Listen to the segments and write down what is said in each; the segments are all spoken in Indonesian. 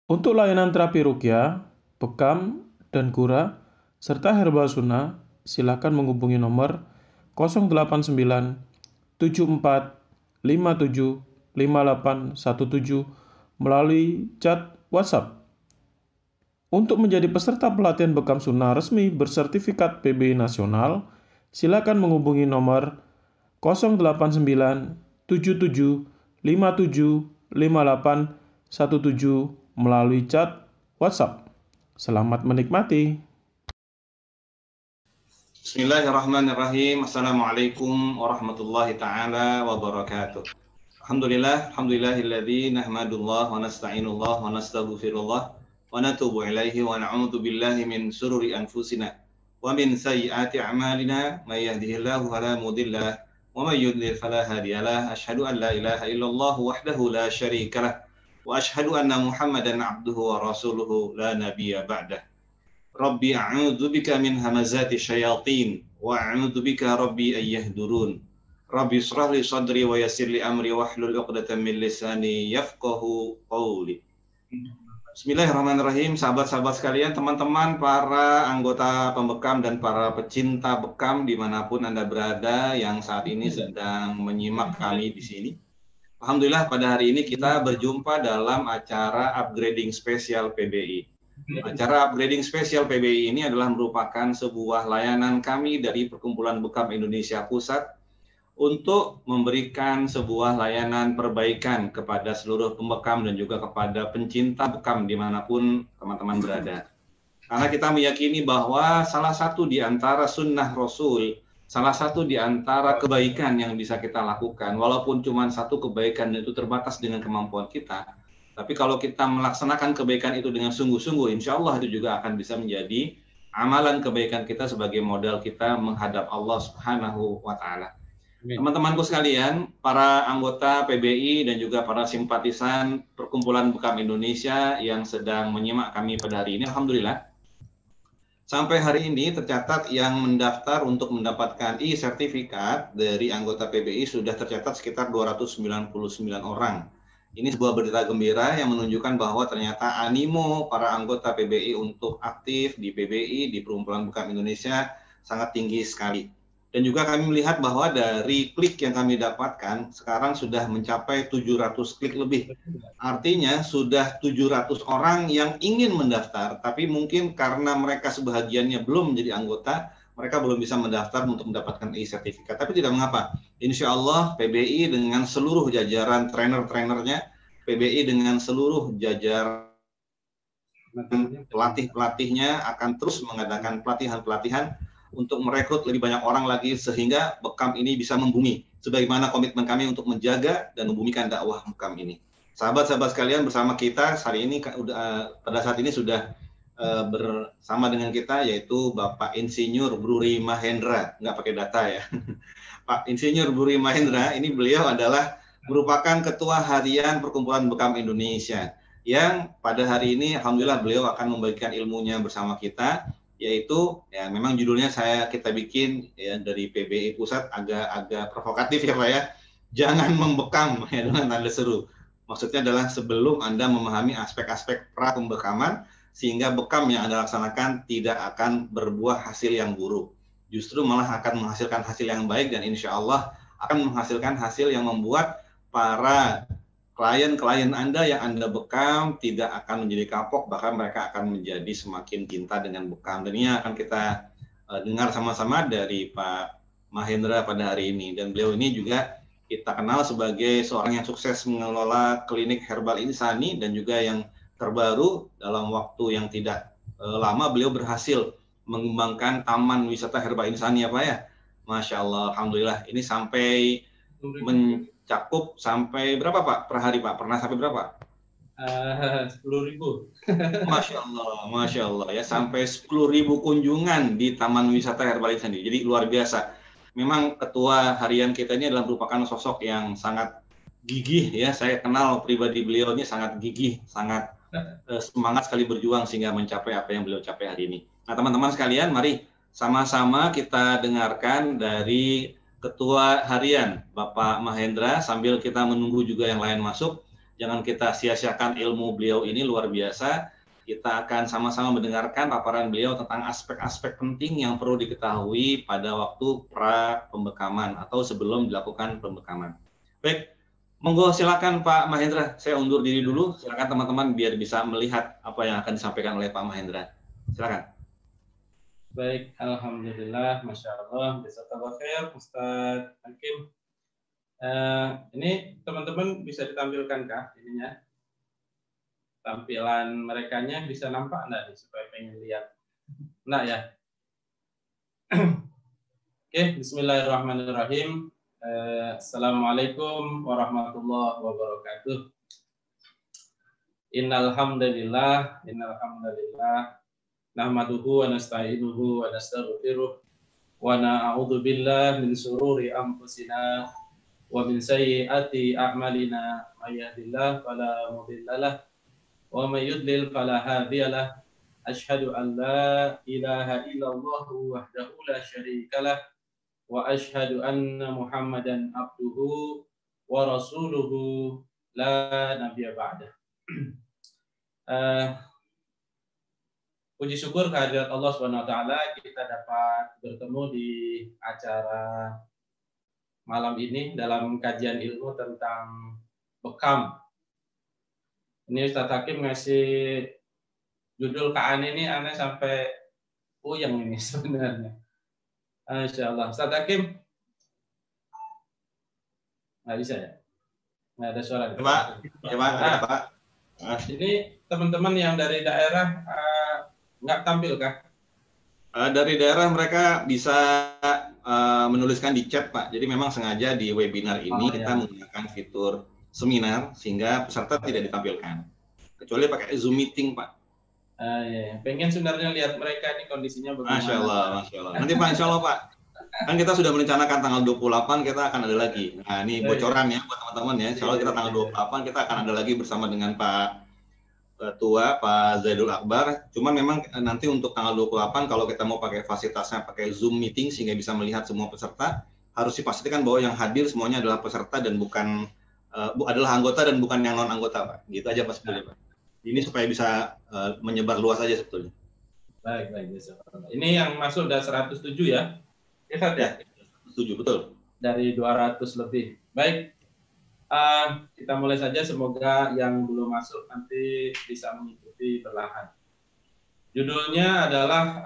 Untuk layanan terapi ruqyah, bekam, dan gura, serta herbal sunnah, silakan menghubungi nomor 089 74 57 5817 melalui chat WhatsApp. Untuk menjadi peserta pelatihan bekam sunnah resmi bersertifikat PBI nasional, silakan menghubungi nomor 089 77 57 5817 melalui chat WhatsApp. Selamat menikmati. Bismillahirrahmanirrahim. Assalamualaikum warahmatullahi ta'ala wabarakatuh. Alhamdulillahilladzi nahmadullah wa nasta'inullah wa nastaghfirullah wa natubu ilaihi wa na'udzu billahi min sururi anfusina wa min sayyiati a'malina may yahdihillahu fala mudhillalah wa may yudlil fala hadiyalah. Asyhadu an la ilaha illallah wahdahu la syarikalah wa asyhadu anna Muhammadan abduhu wa rasuluhu la nabiyya ba'dah. Rabbi a'udzubika min hamazati syayatin wa a'udzubika rabbi ayyahdurun. Rabbi shrah li sadri wa yassir li amri wahlul 'uqdatam min lisani yafqahu qawli. Bismillahirrahmanirrahim. Sahabat-sahabat sekalian, teman-teman, para anggota pembekam dan para pecinta bekam dimanapun Anda berada yang saat ini sedang menyimak kami di sini. Alhamdulillah pada hari ini kita berjumpa dalam acara upgrading spesial PBI. Acara upgrading spesial PBI ini adalah merupakan sebuah layanan kami dari Perkumpulan Bekam Indonesia Pusat untuk memberikan sebuah layanan perbaikan kepada seluruh pembekam dan juga kepada pencinta bekam dimanapun teman-teman berada. Karena kita meyakini bahwa salah satu di antara sunnah Rasul, salah satu di antara kebaikan yang bisa kita lakukan, walaupun cuma satu kebaikan itu terbatas dengan kemampuan kita, tapi kalau kita melaksanakan kebaikan itu dengan sungguh-sungguh, insya Allah itu juga akan bisa menjadi amalan kebaikan kita sebagai modal kita menghadap Allah Subhanahu wa Ta'ala. Teman-temanku sekalian, para anggota PBI dan juga para simpatisan Perkumpulan Bekam Indonesia yang sedang menyimak kami pada hari ini, alhamdulillah, sampai hari ini tercatat yang mendaftar untuk mendapatkan e-sertifikat dari anggota PBI sudah tercatat sekitar 299 orang. Ini sebuah berita gembira yang menunjukkan bahwa ternyata animo para anggota PBI untuk aktif di PBI, di Perkumpulan Bekam Indonesia sangat tinggi sekali. Dan juga kami melihat bahwa dari klik yang kami dapatkan sekarang sudah mencapai 700 klik lebih. Artinya sudah 700 orang yang ingin mendaftar, tapi mungkin karena mereka sebahagiannya belum menjadi anggota, mereka belum bisa mendaftar untuk mendapatkan e-sertifikat. Tapi tidak mengapa. Insya Allah PBI dengan seluruh jajaran trainer-trainernya, PBI dengan seluruh jajaran pelatih-pelatihnya akan terus mengadakan pelatihan-pelatihan untuk merekrut lebih banyak orang lagi sehingga bekam ini bisa membumi. Sebagaimana komitmen kami untuk menjaga dan membumikan dakwah bekam ini. Sahabat-sahabat sekalian, bersama kita hari ini pada saat ini sudah bersama dengan kita yaitu Bapak Insinyur Bruri Mahendra, nggak pakai data ya. Pak Insinyur Bruri Mahendra, ini beliau adalah merupakan Ketua Harian Perkumpulan Bekam Indonesia yang pada hari ini alhamdulillah beliau akan membagikan ilmunya bersama kita, yaitu ya memang judulnya kita bikin ya dari PBI Pusat agak provokatif ya Pak ya. Jangan membekam ya dengan tanda seru. Maksudnya adalah sebelum Anda memahami aspek-aspek pra pembekaman sehingga bekam yang Anda laksanakan tidak akan berbuah hasil yang buruk. Justru malah akan menghasilkan hasil yang baik dan insya Allah akan menghasilkan hasil yang membuat para klien-klien Anda yang Anda bekam tidak akan menjadi kapok, bahkan mereka akan menjadi semakin cinta dengan bekam. Dan ini akan kita dengar sama-sama dari Pak Mahendra pada hari ini. Dan beliau ini juga kita kenal sebagai seorang yang sukses mengelola klinik herbal insani dan juga yang terbaru dalam waktu yang tidak lama beliau berhasil mengembangkan taman wisata herbal insani ya Pak ya. Masya Allah, alhamdulillah. Ini sampai mencakup sampai berapa Pak per hari Pak? Pernah sampai berapa? 10.000. Masya Allah ya, sampai 10.000 kunjungan di Taman Wisata Herbal Insani. Jadi luar biasa. Memang ketua harian kita ini adalah merupakan sosok yang sangat gigih ya. Saya kenal pribadi beliau ini sangat gigih, sangat semangat sekali berjuang sehingga mencapai apa yang beliau capai hari ini. Nah teman-teman sekalian, mari sama-sama kita dengarkan dari Ketua Harian Bapak Mahendra sambil kita menunggu juga yang lain masuk. Jangan kita sia-siakan ilmu beliau ini luar biasa. Kita akan sama-sama mendengarkan paparan beliau tentang aspek-aspek penting yang perlu diketahui pada waktu pra pembekaman atau sebelum dilakukan pembekaman. Baik, monggo silakan Pak Mahendra. Saya undur diri dulu. Silakan teman-teman biar bisa melihat apa yang akan disampaikan oleh Pak Mahendra. Silakan. Baik, alhamdulillah, masya Allah, jazakallah khair, Ustaz Hakim. Ini teman-teman bisa ditampilkan kah ininya? Tampilan merekanya bisa nampak enggak nih, supaya pengen lihat? Enggak ya? Oke, bismillahirrahmanirrahim. Assalamualaikum warahmatullahi wabarakatuh. Innal hamdalillah nahmaduhu wa nasta'inuhu wa nastaghfiruh wa na'udzu billahi min sururi anfusina wa min sayyiati a'malina may yahdihillahu fala mudhillalah wa may yudlil fala hadiyalah. Asyhadu an la ilaha illallah wahdahu la syarikalah wa asyhadu anna Muhammadan abduhu wa rasuluhu la nabiyya ba'dah. Puji syukur kehadirat Allah Subhanahu wa taala kita dapat bertemu di acara malam ini dalam kajian ilmu tentang bekam. Ini Ustaz Hakim ngasih judul KAN ini aneh sampai puyeng ini sebenarnya. Masya Allah. Ustaz Hakim nggak bisa ya? Nggak ada suara. Pak, Pak. Ini teman-teman yang dari daerah nggak tampil kah? Dari daerah mereka bisa menuliskan di chat, Pak. Jadi memang sengaja di webinar ini kita menggunakan fitur seminar sehingga peserta tidak ditampilkan. Kecuali pakai Zoom meeting, Pak. Ya. Pengen sebenarnya lihat mereka ini kondisinya bagaimana. Masya Allah. Nanti Pak, insya Allah Pak. Kan kita sudah merencanakan tanggal 28 kita akan ada lagi. Nah ini bocoran ya buat teman-teman ya. Insya Allah kita tanggal 28 kita akan ada lagi bersama dengan Pak Ketua Pak Zaidul Akbar. Cuman memang nanti untuk tanggal 28 kalau kita mau pakai fasilitasnya pakai Zoom meeting sehingga bisa melihat semua peserta, harus dipastikan bahwa yang hadir semuanya adalah peserta dan bukan adalah anggota dan bukan yang non anggota, Pak. Gitu aja Pak sebetulnya, Pak. Ini supaya bisa menyebar luas aja sebetulnya. Baik. Ini yang masuk udah 107 ya? Ya, 107 betul. Dari 200 lebih. Baik. Kita mulai saja, semoga yang belum masuk nanti bisa mengikuti perlahan. Judulnya adalah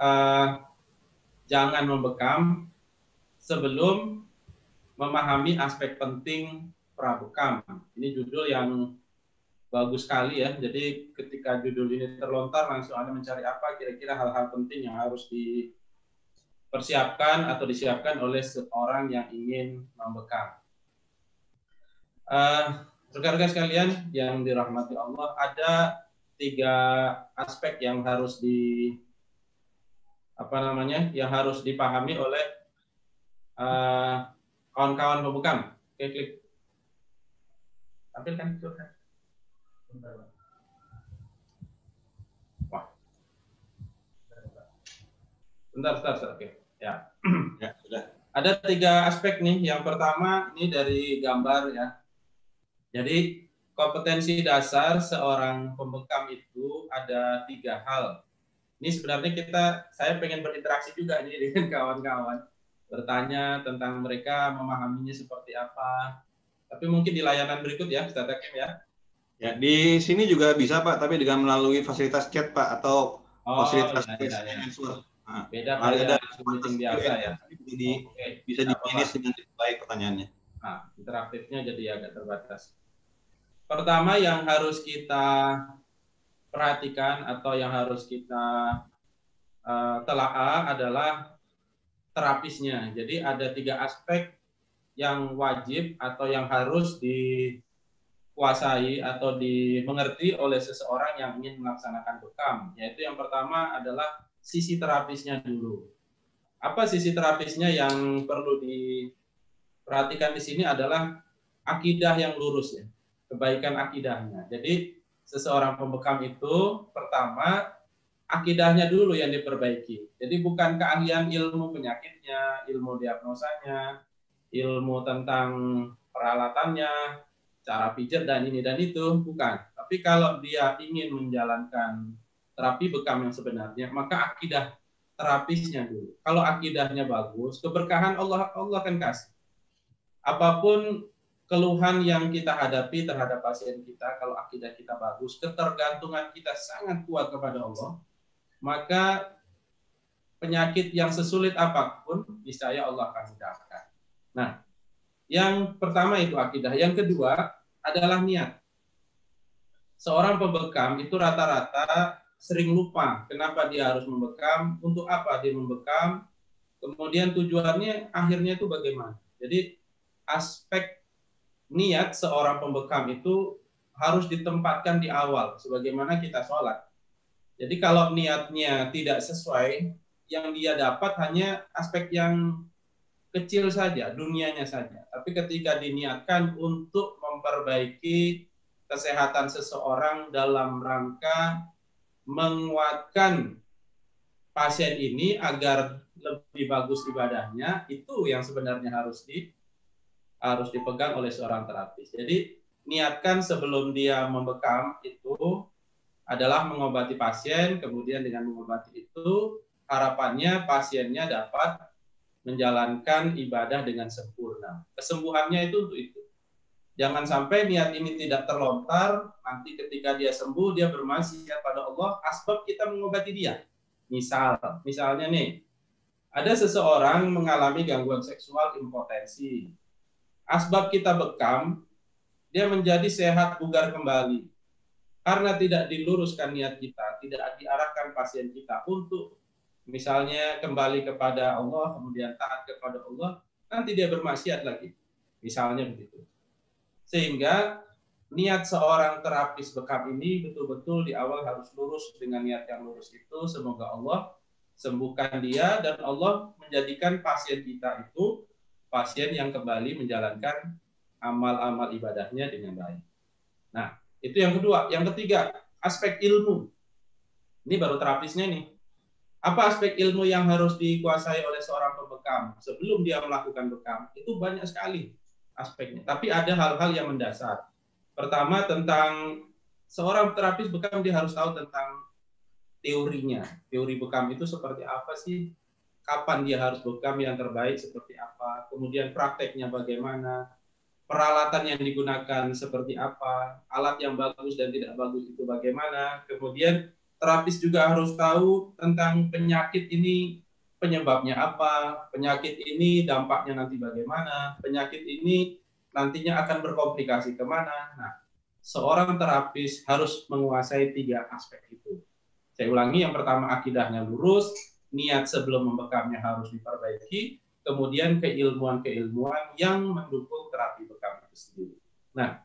jangan membekam sebelum memahami aspek penting prabekam. Ini judul yang bagus sekali ya. Jadi ketika judul ini terlontar langsung Anda mencari apa kira-kira hal-hal penting yang harus dipersiapkan atau disiapkan oleh seorang yang ingin membekam. Rekan-rekan sekalian yang dirahmati Allah, ada 3 aspek yang harus yang harus dipahami oleh kawan-kawan pembekam. Oke, klik. Tampilkan itu kan. Wah. Bentar. Oke. Ya. Ya, sudah. Ada 3 aspek nih. Yang pertama ini dari gambar ya. Jadi kompetensi dasar seorang pembekam itu ada 3 hal. Ini sebenarnya saya pengen berinteraksi juga nih dengan kawan-kawan, bertanya tentang mereka memahaminya seperti apa. Tapi mungkin di layanan berikut ya, Ustaz Hakim ya. Ya, di sini juga bisa Pak, tapi dengan melalui fasilitas chat Pak atau fasilitas answer. Nah, beda ada meeting biasa ya. Bisa dipilih dengan baik pertanyaannya. Nah, interaktifnya jadi agak terbatas. Pertama yang harus kita perhatikan atau yang harus kita telaah adalah terapisnya. Jadi ada 3 aspek yang wajib atau yang harus dikuasai atau dimengerti oleh seseorang yang ingin melaksanakan bekam. Yaitu yang pertama adalah sisi terapisnya dulu. Apa sisi terapisnya yang perlu diperhatikan di sini adalah akidah yang lurus ya. Kebaikan akidahnya. Jadi seseorang pembekam itu pertama akidahnya dulu yang diperbaiki. Jadi bukan keahlian ilmu penyakitnya, ilmu diagnosanya, ilmu tentang peralatannya, cara pijat dan ini dan itu, bukan. Tapi kalau dia ingin menjalankan terapi bekam yang sebenarnya, maka akidah terapisnya dulu. Kalau akidahnya bagus, keberkahan Allah akan kasih. Apapun keluhan yang kita hadapi terhadap pasien kita, kalau akidah kita bagus, ketergantungan kita sangat kuat kepada Allah, maka penyakit yang sesulit apapun, niscaya Allah akan mudahkan. Nah, yang pertama itu akidah. Yang kedua adalah niat. Seorang pembekam itu rata-rata sering lupa kenapa dia harus membekam, untuk apa dia membekam, kemudian tujuannya akhirnya itu bagaimana. Jadi aspek niat seorang pembekam itu harus ditempatkan di awal, sebagaimana kita sholat. Jadi kalau niatnya tidak sesuai, yang dia dapat hanya aspek yang kecil saja, dunianya saja. Tapi ketika diniatkan untuk memperbaiki kesehatan seseorang dalam rangka menguatkan pasien ini agar lebih bagus ibadahnya, itu yang sebenarnya harus dipegang oleh seorang terapis. Jadi niatkan sebelum dia membekam itu adalah mengobati pasien, kemudian dengan mengobati itu harapannya pasiennya dapat menjalankan ibadah dengan sempurna. Kesembuhannya itu untuk itu. Jangan sampai niat ini tidak terlontar, nanti ketika dia sembuh, dia bermaksiat pada Allah, asbab kita mengobati dia. Misalnya nih, ada seseorang mengalami gangguan seksual impotensi. Asbab kita bekam, dia menjadi sehat bugar kembali. Karena tidak diluruskan niat kita, tidak diarahkan pasien kita untuk misalnya kembali kepada Allah, kemudian taat kepada Allah, nanti dia bermaksiat lagi. Misalnya begitu. Sehingga niat seorang terapis bekam ini betul-betul di awal harus lurus. Dengan niat yang lurus itu, semoga Allah sembuhkan dia dan Allah menjadikan pasien kita itu pasien yang kembali menjalankan amal-amal ibadahnya dengan baik. Nah, itu yang kedua. Yang ketiga, aspek ilmu. Ini baru terapisnya nih. Apa aspek ilmu yang harus dikuasai oleh seorang pembekam sebelum dia melakukan bekam? Itu banyak sekali aspeknya. Tapi ada hal-hal yang mendasar. Pertama, tentang seorang terapis bekam, dia harus tahu tentang teorinya. Teori bekam itu seperti apa sih? Kapan dia harus bekam yang terbaik seperti apa? Kemudian prakteknya bagaimana? Peralatan yang digunakan seperti apa? Alat yang bagus dan tidak bagus itu bagaimana? Kemudian terapis juga harus tahu tentang penyakit ini penyebabnya apa, penyakit ini dampaknya nanti bagaimana, penyakit ini nantinya akan berkomplikasi kemana. Nah, seorang terapis harus menguasai 3 aspek itu. Saya ulangi, yang pertama akidahnya lurus, niat sebelum membekamnya harus diperbaiki, kemudian keilmuan-keilmuan yang mendukung terapi bekam itu sendiri. Nah,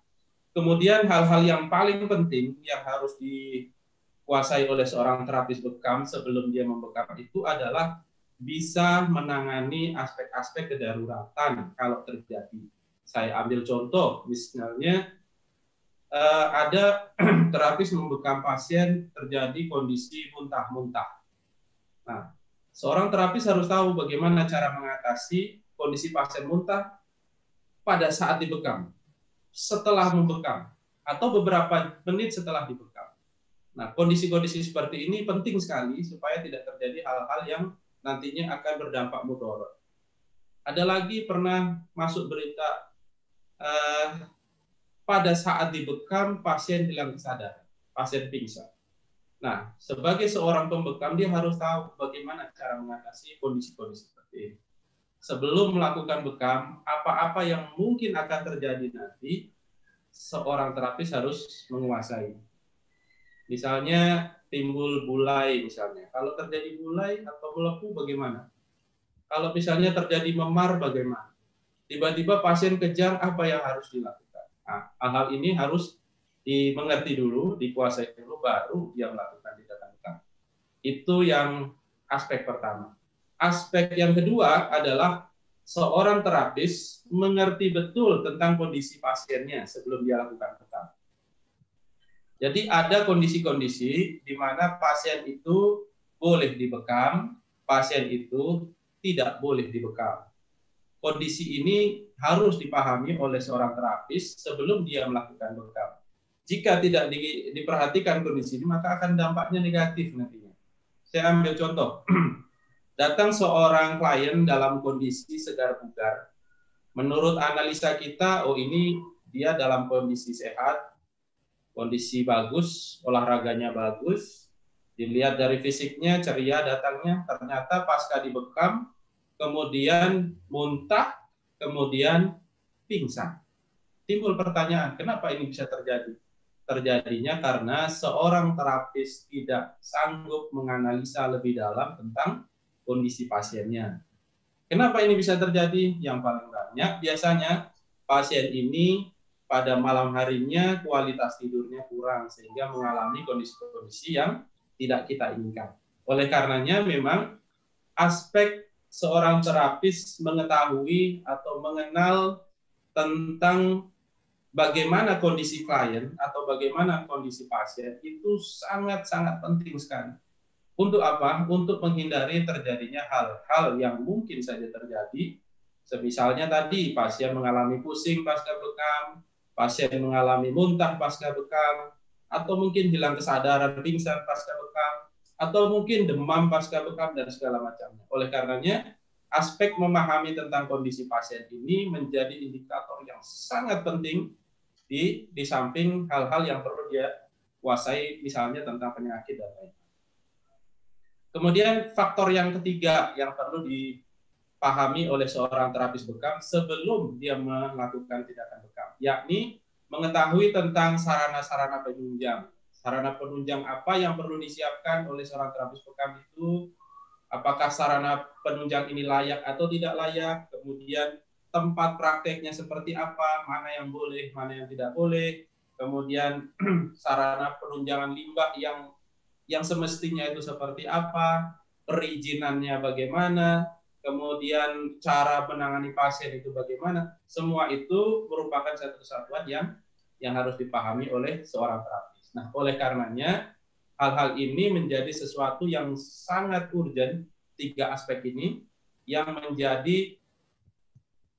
kemudian hal-hal yang paling penting yang harus dikuasai oleh seorang terapis bekam sebelum dia membekam itu adalah bisa menangani aspek-aspek kedaruratan kalau terjadi. Saya ambil contoh, misalnya ada terapis membekam pasien terjadi kondisi muntah-muntah. Nah, seorang terapis harus tahu bagaimana cara mengatasi kondisi pasien muntah pada saat dibekam, setelah membekam, atau beberapa menit setelah dibekam. Nah, kondisi-kondisi seperti ini penting sekali supaya tidak terjadi hal-hal yang nantinya akan berdampak mudarat. Ada lagi pernah masuk berita pada saat dibekam pasien hilang kesadaran, pasien pingsan. Nah, sebagai seorang pembekam dia harus tahu bagaimana cara mengatasi kondisi-kondisi seperti ini. Sebelum melakukan bekam, apa-apa yang mungkin akan terjadi nanti, seorang terapis harus menguasai. Misalnya timbul bulai misalnya. Kalau terjadi bulai atau melepuh bagaimana? Kalau misalnya terjadi memar bagaimana? Tiba-tiba pasien kejang, apa yang harus dilakukan? Nah, hal ini harus dimengerti dulu, dikuasai dulu, baru dia melakukan tindakan bekam. Itu yang aspek pertama. Aspek yang kedua adalah seorang terapis mengerti betul tentang kondisi pasiennya sebelum dia lakukan bekam. Jadi ada kondisi-kondisi di mana pasien itu boleh dibekam, pasien itu tidak boleh dibekam. kondisi ini harus dipahami oleh seorang terapis sebelum dia melakukan bekam. Jika tidak diperhatikan kondisi ini, maka akan dampaknya negatif nantinya. Saya ambil contoh. Datang seorang klien dalam kondisi segar bugar. Menurut analisa kita, oh ini dia dalam kondisi sehat, kondisi bagus, olahraganya bagus, dilihat dari fisiknya, ceria datangnya, ternyata pasca dibekam, kemudian muntah, kemudian pingsan. Timbul pertanyaan, kenapa ini bisa terjadi? Terjadinya karena seorang terapis tidak sanggup menganalisa lebih dalam tentang kondisi pasiennya. Kenapa ini bisa terjadi? Yang paling banyak biasanya pasien ini pada malam harinya kualitas tidurnya kurang sehingga mengalami kondisi-kondisi yang tidak kita inginkan. Oleh karenanya memang aspek seorang terapis mengetahui atau mengenal tentang bagaimana kondisi klien atau bagaimana kondisi pasien itu sangat-sangat penting sekali. Untuk apa? Untuk menghindari terjadinya hal-hal yang mungkin saja terjadi. Semisalnya tadi pasien mengalami pusing pasca bekam, pasien mengalami muntah pasca bekam, atau mungkin hilang kesadaran pingsan pasca bekam, atau mungkin demam pasca bekam dan segala macamnya. Oleh karenanya, aspek memahami tentang kondisi pasien ini menjadi indikator yang sangat penting di samping hal-hal yang perlu dia kuasai, misalnya tentang penyakit dan lain-lain. Kemudian faktor yang ketiga yang perlu dipahami oleh seorang terapis bekam sebelum dia melakukan tindakan bekam, yakni mengetahui tentang sarana-sarana penunjang. Sarana penunjang apa yang perlu disiapkan oleh seorang terapis bekam itu, apakah sarana penunjang ini layak atau tidak layak, kemudian tempat prakteknya seperti apa, mana yang boleh, mana yang tidak boleh, kemudian sarana penunjangan limbah yang semestinya itu seperti apa, perizinannya bagaimana, kemudian cara menangani pasien itu bagaimana, semua itu merupakan satu kesatuan yang harus dipahami oleh seorang terapis. Nah, oleh karenanya hal-hal ini menjadi sesuatu yang sangat urgent, tiga aspek ini yang menjadi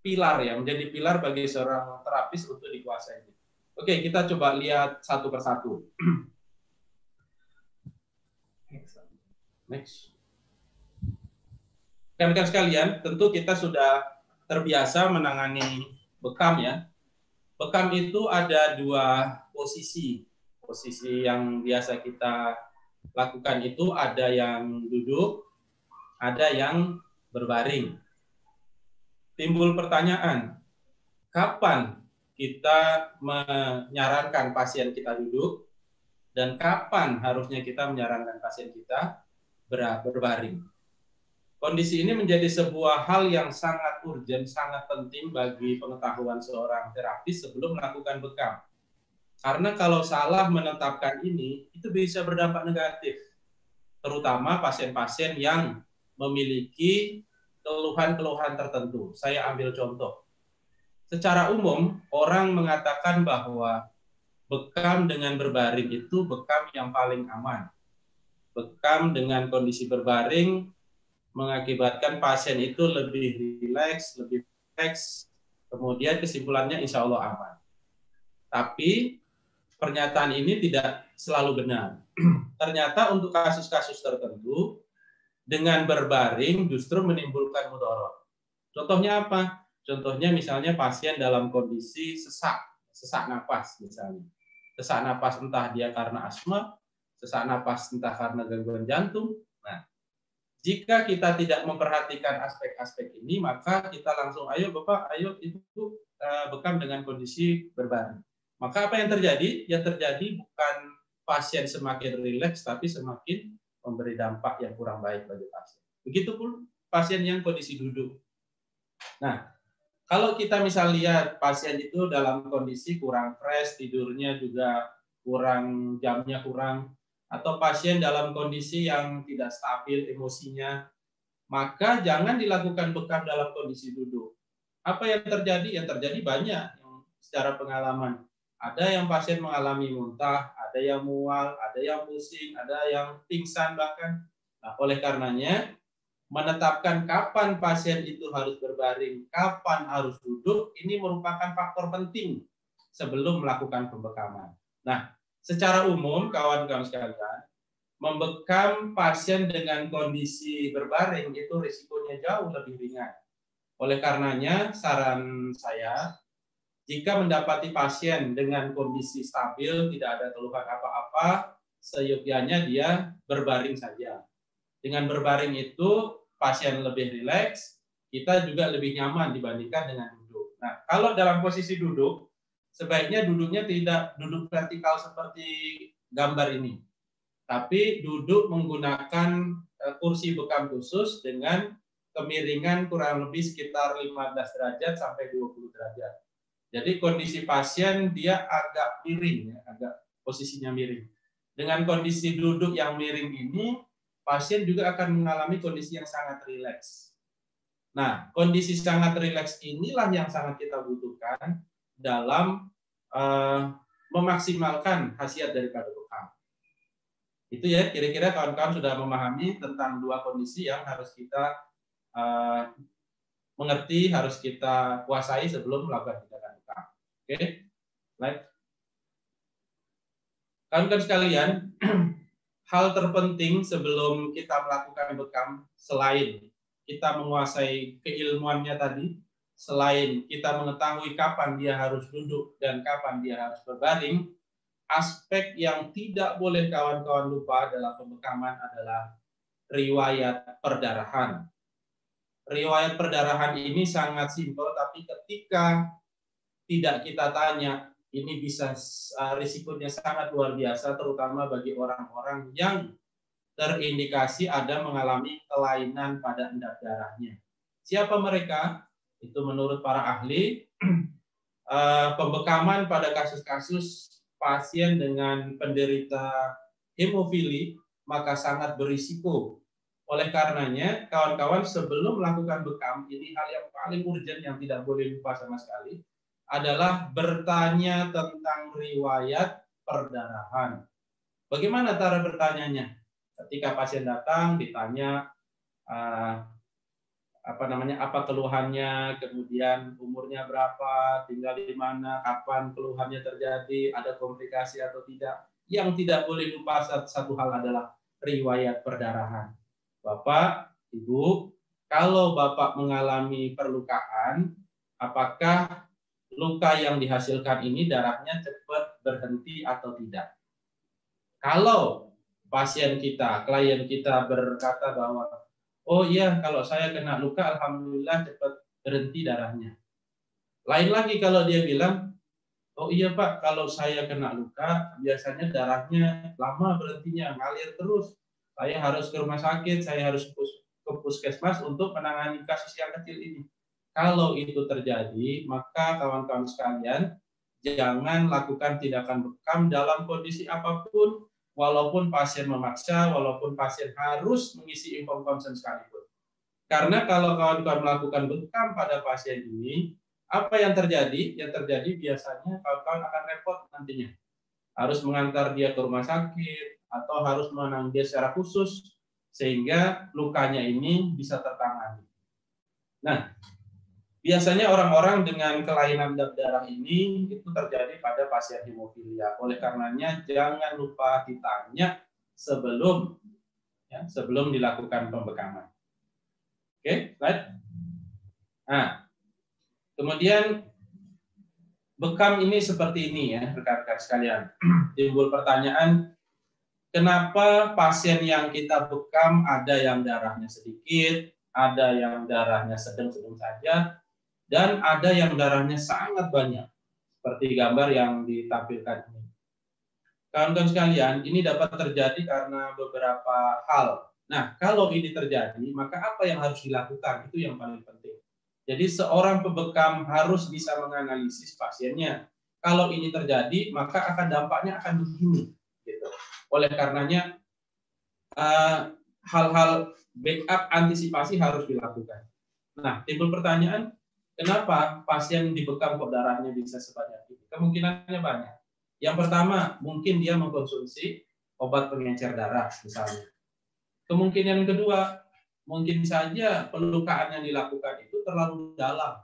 pilar bagi seorang terapis untuk dikuasai. Oke, kita coba lihat satu persatu. Next. Rekan-rekan sekalian, tentu kita sudah terbiasa menangani bekam ya. Bekam itu ada dua posisi. Posisi yang biasa kita lakukan itu ada yang duduk, ada yang berbaring. Timbul pertanyaan, kapan kita menyarankan pasien kita duduk dan kapan harusnya kita menyarankan pasien kita berbaring. Kondisi ini menjadi sebuah hal yang sangat urgent, sangat penting bagi pengetahuan seorang terapis sebelum melakukan bekam. Karena kalau salah menetapkan ini, itu bisa berdampak negatif. Terutama pasien-pasien yang memiliki keluhan-keluhan tertentu. Saya ambil contoh. Secara umum, orang mengatakan bahwa bekam dengan berbaring itu bekam yang paling aman. Bekam dengan kondisi berbaring mengakibatkan pasien itu lebih rileks, lebih relax, kemudian kesimpulannya insya Allah aman. Tapi pernyataan ini tidak selalu benar. Ternyata untuk kasus-kasus tertentu, dengan berbaring justru menimbulkan mudarat. Contohnya apa? Contohnya misalnya pasien dalam kondisi sesak napas misalnya. Sesak napas entah dia karena asma, sesak napas entah karena gangguan jantung. Nah, jika kita tidak memperhatikan aspek-aspek ini, maka kita langsung, ayo Bapak, ayo Ibu, bekam dengan kondisi berbaring. Maka apa yang terjadi? Yang terjadi bukan pasien semakin rileks, tapi semakin memberi dampak yang kurang baik bagi pasien. Begitupun pasien yang kondisi duduk. Nah, kalau kita misal lihat pasien itu dalam kondisi kurang fresh, tidurnya juga kurang, jamnya kurang, atau pasien dalam kondisi yang tidak stabil emosinya, maka jangan dilakukan bekam dalam kondisi duduk. Apa yang terjadi? Yang terjadi banyak yang secara pengalaman. Ada yang pasien mengalami muntah, ada yang mual, ada yang pusing, ada yang pingsan bahkan. Nah, oleh karenanya menetapkan kapan pasien itu harus berbaring, kapan harus duduk, ini merupakan faktor penting sebelum melakukan pembekaman. Nah, secara umum, kawan-kawan sekalian, membekam pasien dengan kondisi berbaring itu risikonya jauh lebih ringan. Oleh karenanya, saran saya, jika mendapati pasien dengan kondisi stabil, tidak ada keluhan apa-apa, seyogyanya dia berbaring saja. Dengan berbaring itu, pasien lebih rileks, kita juga lebih nyaman dibandingkan dengan duduk. Nah, kalau dalam posisi duduk, sebaiknya duduknya tidak duduk vertikal seperti gambar ini, tapi duduk menggunakan kursi bekam khusus dengan kemiringan kurang lebih sekitar 15 derajat sampai 20 derajat. Jadi kondisi pasien dia agak miring, ya, agak posisinya miring. Dengan kondisi duduk yang miring ini, pasien juga akan mengalami kondisi yang sangat rileks. Nah, kondisi sangat rileks inilah yang sangat kita butuhkan dalam memaksimalkan khasiat daripada bekam. Itu ya, kira-kira kawan-kawan sudah memahami tentang dua kondisi yang harus kita mengerti, harus kita kuasai sebelum melakukan tindakan bekam. Oke, like. Kawan-kawan sekalian, hal terpenting sebelum kita melakukan bekam, selain kita menguasai keilmuannya tadi, selain kita mengetahui kapan dia harus duduk dan kapan dia harus berbaring, aspek yang tidak boleh kawan-kawan lupa dalam pembekaman adalah riwayat perdarahan. Riwayat perdarahan ini sangat simpel, tapi ketika tidak kita tanya, ini bisa risikonya sangat luar biasa, terutama bagi orang-orang yang terindikasi ada mengalami kelainan pada endap darahnya. Siapa mereka? Itu menurut para ahli, pembekaman pada kasus-kasus pasien dengan penderita hemofili maka sangat berisiko. Oleh karenanya, kawan-kawan sebelum melakukan bekam, ini hal yang paling urgent yang tidak boleh lupa sama sekali, adalah bertanya tentang riwayat perdarahan. Bagaimana cara bertanyanya? Ketika pasien datang, ditanya apa keluhannya, kemudian umurnya berapa, tinggal di mana, kapan keluhannya terjadi, ada komplikasi atau tidak. Yang tidak boleh lupa satu hal adalah riwayat perdarahan. Bapak, Ibu, kalau Bapak mengalami perlukaan, apakah luka yang dihasilkan ini darahnya cepat berhenti atau tidak? Kalau pasien kita, klien kita berkata bahwa, oh iya, kalau saya kena luka, alhamdulillah cepat berhenti darahnya. Lain lagi kalau dia bilang, oh iya Pak, kalau saya kena luka, biasanya darahnya lama berhentinya, ngalir terus. Saya harus ke rumah sakit, saya harus ke puskesmas untuk menangani kasus yang kecil ini. Kalau itu terjadi, maka kawan-kawan sekalian, jangan lakukan tindakan bekam dalam kondisi apapun, walaupun pasien memaksa, walaupun pasien harus mengisi inform consent sekalipun. Karena kalau kawan-kawan melakukan bekam pada pasien ini, apa yang terjadi? Yang terjadi biasanya kawan-kawan akan repot nantinya. Harus mengantar dia ke rumah sakit, atau harus menangani dia secara khusus, sehingga lukanya ini bisa tertangani. Nah, biasanya orang-orang dengan kelainan endap darah ini itu terjadi pada pasien hemofilia. Oleh karenanya jangan lupa ditanya sebelum dilakukan pembekaman. Oke, slide. Nah, kemudian bekam ini seperti ini ya, rekan-rekan sekalian. Timbul pertanyaan, kenapa pasien yang kita bekam ada yang darahnya sedikit, ada yang darahnya sedang-sedang saja, dan ada yang darahnya sangat banyak, seperti gambar yang ditampilkan ini. Kawan-kawan sekalian, ini dapat terjadi karena beberapa hal. Nah, kalau ini terjadi, maka apa yang harus dilakukan? Itu yang paling penting. Jadi seorang pembekam harus bisa menganalisis pasiennya. Kalau ini terjadi, maka dampaknya akan begini. Gitu. Oleh karenanya, hal-hal backup antisipasi harus dilakukan. Nah, timbul pertanyaan, kenapa pasien dibekam kok darahnya bisa sebanyak ini? Kemungkinannya banyak. Yang pertama, mungkin dia mengkonsumsi obat pengencer darah misalnya. Kemungkinan kedua, mungkin saja pelukaan yang dilakukan itu terlalu dalam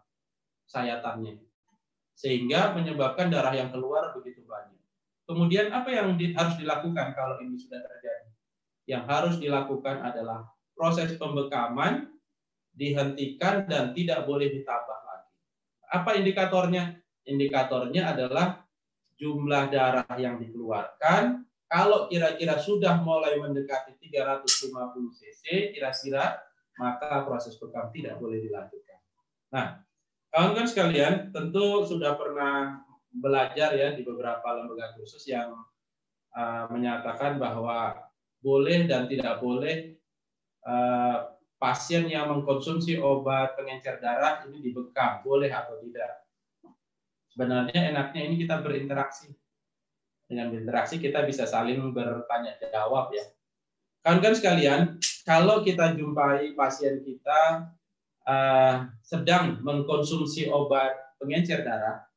sayatannya, sehingga menyebabkan darah yang keluar begitu banyak. Kemudian apa yang harus dilakukan kalau ini sudah terjadi? Yang harus dilakukan adalah proses pembekaman dihentikan dan tidak boleh ditambah lagi. Apa indikatornya? Indikatornya adalah jumlah darah yang dikeluarkan. Kalau kira-kira sudah mulai mendekati 350 cc kira-kira, maka proses bekam tidak boleh dilanjutkan. Nah, kawan-kawan sekalian, tentu sudah pernah belajar ya di beberapa lembaga khusus yang menyatakan bahwa boleh dan tidak boleh pasien yang mengkonsumsi obat pengencer darah ini dibekam, boleh atau tidak. Sebenarnya enaknya ini kita berinteraksi. Dengan berinteraksi kita bisa saling bertanya jawab ya. Kawan-kawan sekalian, kalau kita jumpai pasien kita sedang mengkonsumsi obat pengencer darah,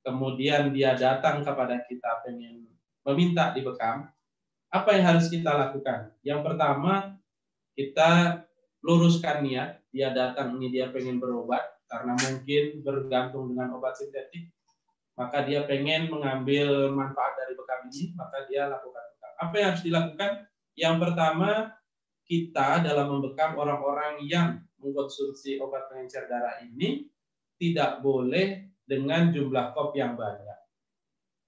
kemudian dia datang kepada kita pengen meminta dibekam, apa yang harus kita lakukan? Yang pertama, kita luruskan niat. Dia datang ini dia pengen berobat karena mungkin bergantung dengan obat sintetik, maka dia pengen mengambil manfaat dari bekam ini, maka dia lakukan bekam. Apa yang harus dilakukan? Yang pertama, kita dalam membekam orang-orang yang mengkonsumsi obat pengencer darah ini tidak boleh dengan jumlah kop yang banyak.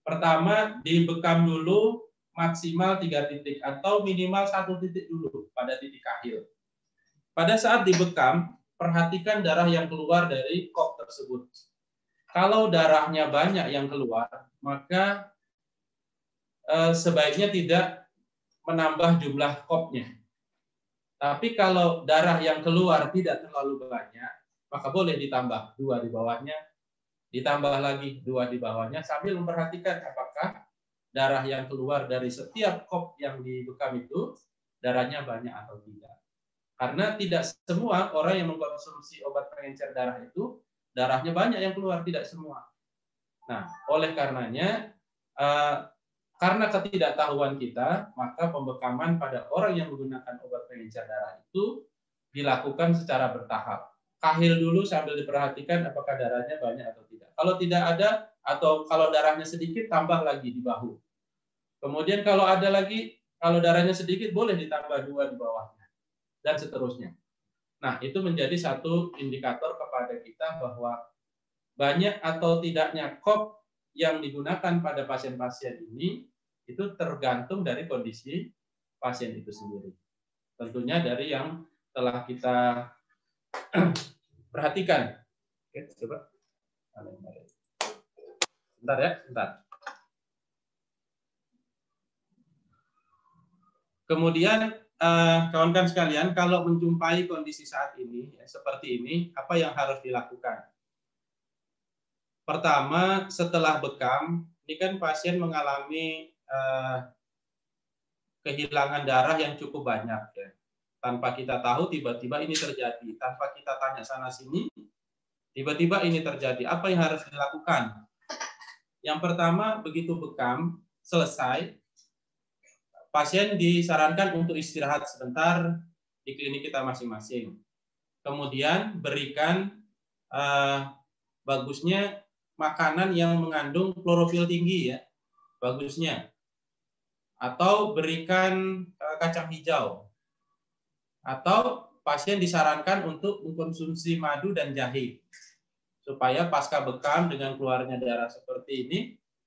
Pertama, dibekam dulu maksimal 3 titik atau minimal 1 titik dulu pada titik akhir. Pada saat dibekam, perhatikan darah yang keluar dari kop tersebut. Kalau darahnya banyak yang keluar, maka sebaiknya tidak menambah jumlah kopnya. Tapi kalau darah yang keluar tidak terlalu banyak, maka boleh ditambah 2 di bawahnya, ditambah lagi 2 di bawahnya, sambil memperhatikan apakah darah yang keluar dari setiap kop yang dibekam itu darahnya banyak atau tidak. Karena tidak semua orang yang mengkonsumsi obat pengencer darah itu darahnya banyak yang keluar, tidak semua. Nah, oleh karenanya, karena ketidaktahuan kita, maka pembekaman pada orang yang menggunakan obat pengencer darah itu dilakukan secara bertahap. Kahil dulu sambil diperhatikan apakah darahnya banyak atau tidak. Kalau tidak ada, atau kalau darahnya sedikit, tambah lagi di bahu. Kemudian kalau ada lagi, kalau darahnya sedikit, boleh ditambah 2 di bawahnya. Dan seterusnya. Nah, itu menjadi satu indikator kepada kita bahwa banyak atau tidaknya kop yang digunakan pada pasien-pasien ini itu tergantung dari kondisi pasien itu sendiri. Tentunya dari yang telah kita perhatikan. Oke, coba. Bentar ya, bentar. Kemudian kawan-kawan sekalian, kalau menjumpai kondisi saat ini seperti ini, apa yang harus dilakukan? Pertama, setelah bekam, ini kan pasien mengalami kehilangan darah yang cukup banyak ya. Tanpa kita tahu tiba-tiba ini terjadi, tanpa kita tanya sana sini, tiba-tiba ini terjadi. Apa yang harus dilakukan? Yang pertama, begitu bekam selesai, pasien disarankan untuk istirahat sebentar di klinik kita masing-masing. Kemudian berikan bagusnya makanan yang mengandung klorofil tinggi ya, bagusnya. Atau berikan kacang hijau. Atau pasien disarankan untuk mengkonsumsi madu dan jahe. Supaya pasca bekam dengan keluarnya darah seperti ini,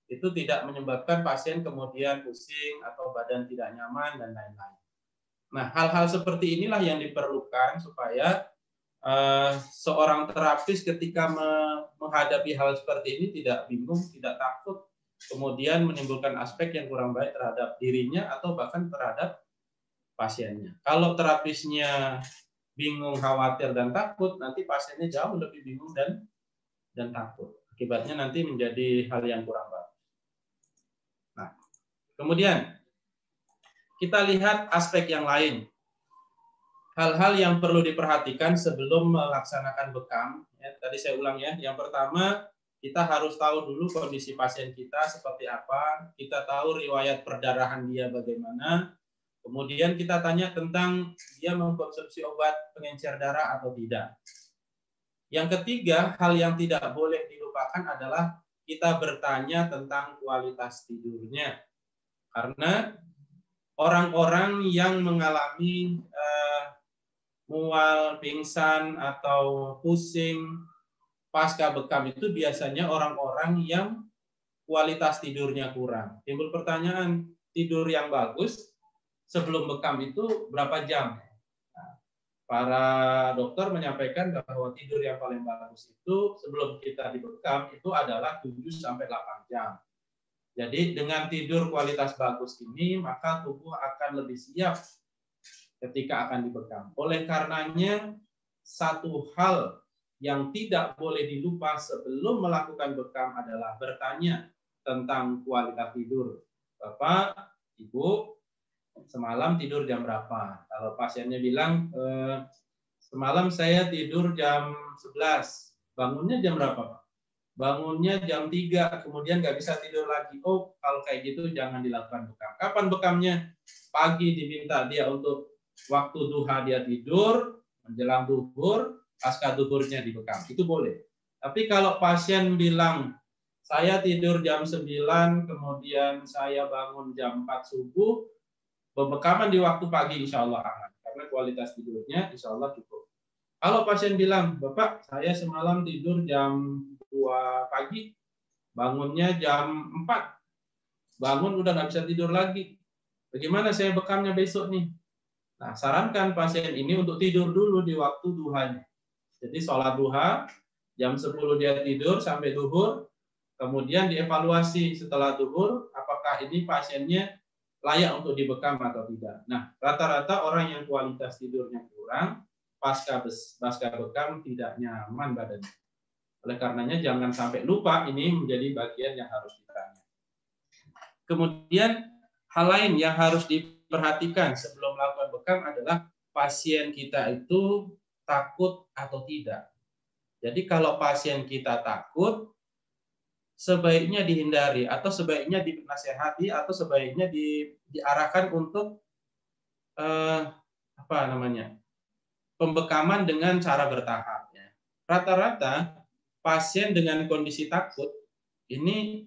itu tidak menyebabkan pasien kemudian pusing atau badan tidak nyaman dan lain-lain. Nah, hal-hal seperti inilah yang diperlukan supaya seorang terapis ketika menghadapi hal seperti ini tidak bingung, tidak takut, kemudian menimbulkan aspek yang kurang baik terhadap dirinya atau bahkan terhadap pasiennya. Kalau terapisnya bingung, khawatir, dan takut, nanti pasiennya jauh lebih bingung dan takut. Akibatnya nanti menjadi hal yang kurang baik. Nah, kemudian kita lihat aspek yang lain. Hal-hal yang perlu diperhatikan sebelum melaksanakan bekam. Ya, tadi saya ulang ya. Yang pertama, kita harus tahu dulu kondisi pasien kita seperti apa. Kita tahu riwayat perdarahan dia bagaimana. Kemudian kita tanya tentang dia mengkonsumsi obat pengencer darah atau tidak. Yang ketiga, hal yang tidak boleh dilupakan adalah kita bertanya tentang kualitas tidurnya. Karena orang-orang yang mengalami mual, pingsan, atau pusing pasca bekam itu biasanya orang-orang yang kualitas tidurnya kurang. Timbul pertanyaan, tidur yang bagus sebelum bekam itu berapa jam? Nah, para dokter menyampaikan bahwa tidur yang paling bagus itu sebelum kita dibekam itu adalah 7-8 jam. Jadi dengan tidur kualitas bagus ini, maka tubuh akan lebih siap ketika akan dibekam. Oleh karenanya, satu hal yang tidak boleh dilupa sebelum melakukan bekam adalah bertanya tentang kualitas tidur. Bapak, Ibu, semalam tidur jam berapa? Kalau pasiennya bilang, semalam saya tidur jam 11. Bangunnya jam berapa, Pak? Bangunnya jam 3, kemudian nggak bisa tidur lagi. Oh, kalau kayak gitu jangan dilakukan bekam. Kapan bekamnya? Pagi diminta dia untuk waktu duha dia tidur, menjelang duhur, pasca duhurnya dibekam. Itu boleh. Tapi kalau pasien bilang, saya tidur jam 9, kemudian saya bangun jam 4 subuh, pembekaman di waktu pagi insya Allah aman. Karena kualitas tidurnya insya Allah cukup. Kalau pasien bilang, Bapak, saya semalam tidur jam 2 pagi, bangunnya jam 4, bangun udah nggak bisa tidur lagi. Bagaimana saya bekamnya besok nih? Nah, sarankan pasien ini untuk tidur dulu di waktu duhanya. Jadi sholat duha, jam 10 dia tidur sampai duhur, kemudian dievaluasi setelah duhur, apakah ini pasiennya layak untuk dibekam atau tidak. Nah, rata-rata orang yang kualitas tidurnya kurang, pasca bekam tidak nyaman badannya. Oleh karenanya jangan sampai lupa, ini menjadi bagian yang harus ditanya. Kemudian hal lain yang harus diperhatikan sebelum melakukan bekam adalah pasien kita itu takut atau tidak. Jadi kalau pasien kita takut, sebaiknya dihindari atau sebaiknya dinasehati atau sebaiknya diarahkan untuk pembekaman dengan cara bertahap. Rata-rata pasien dengan kondisi takut ini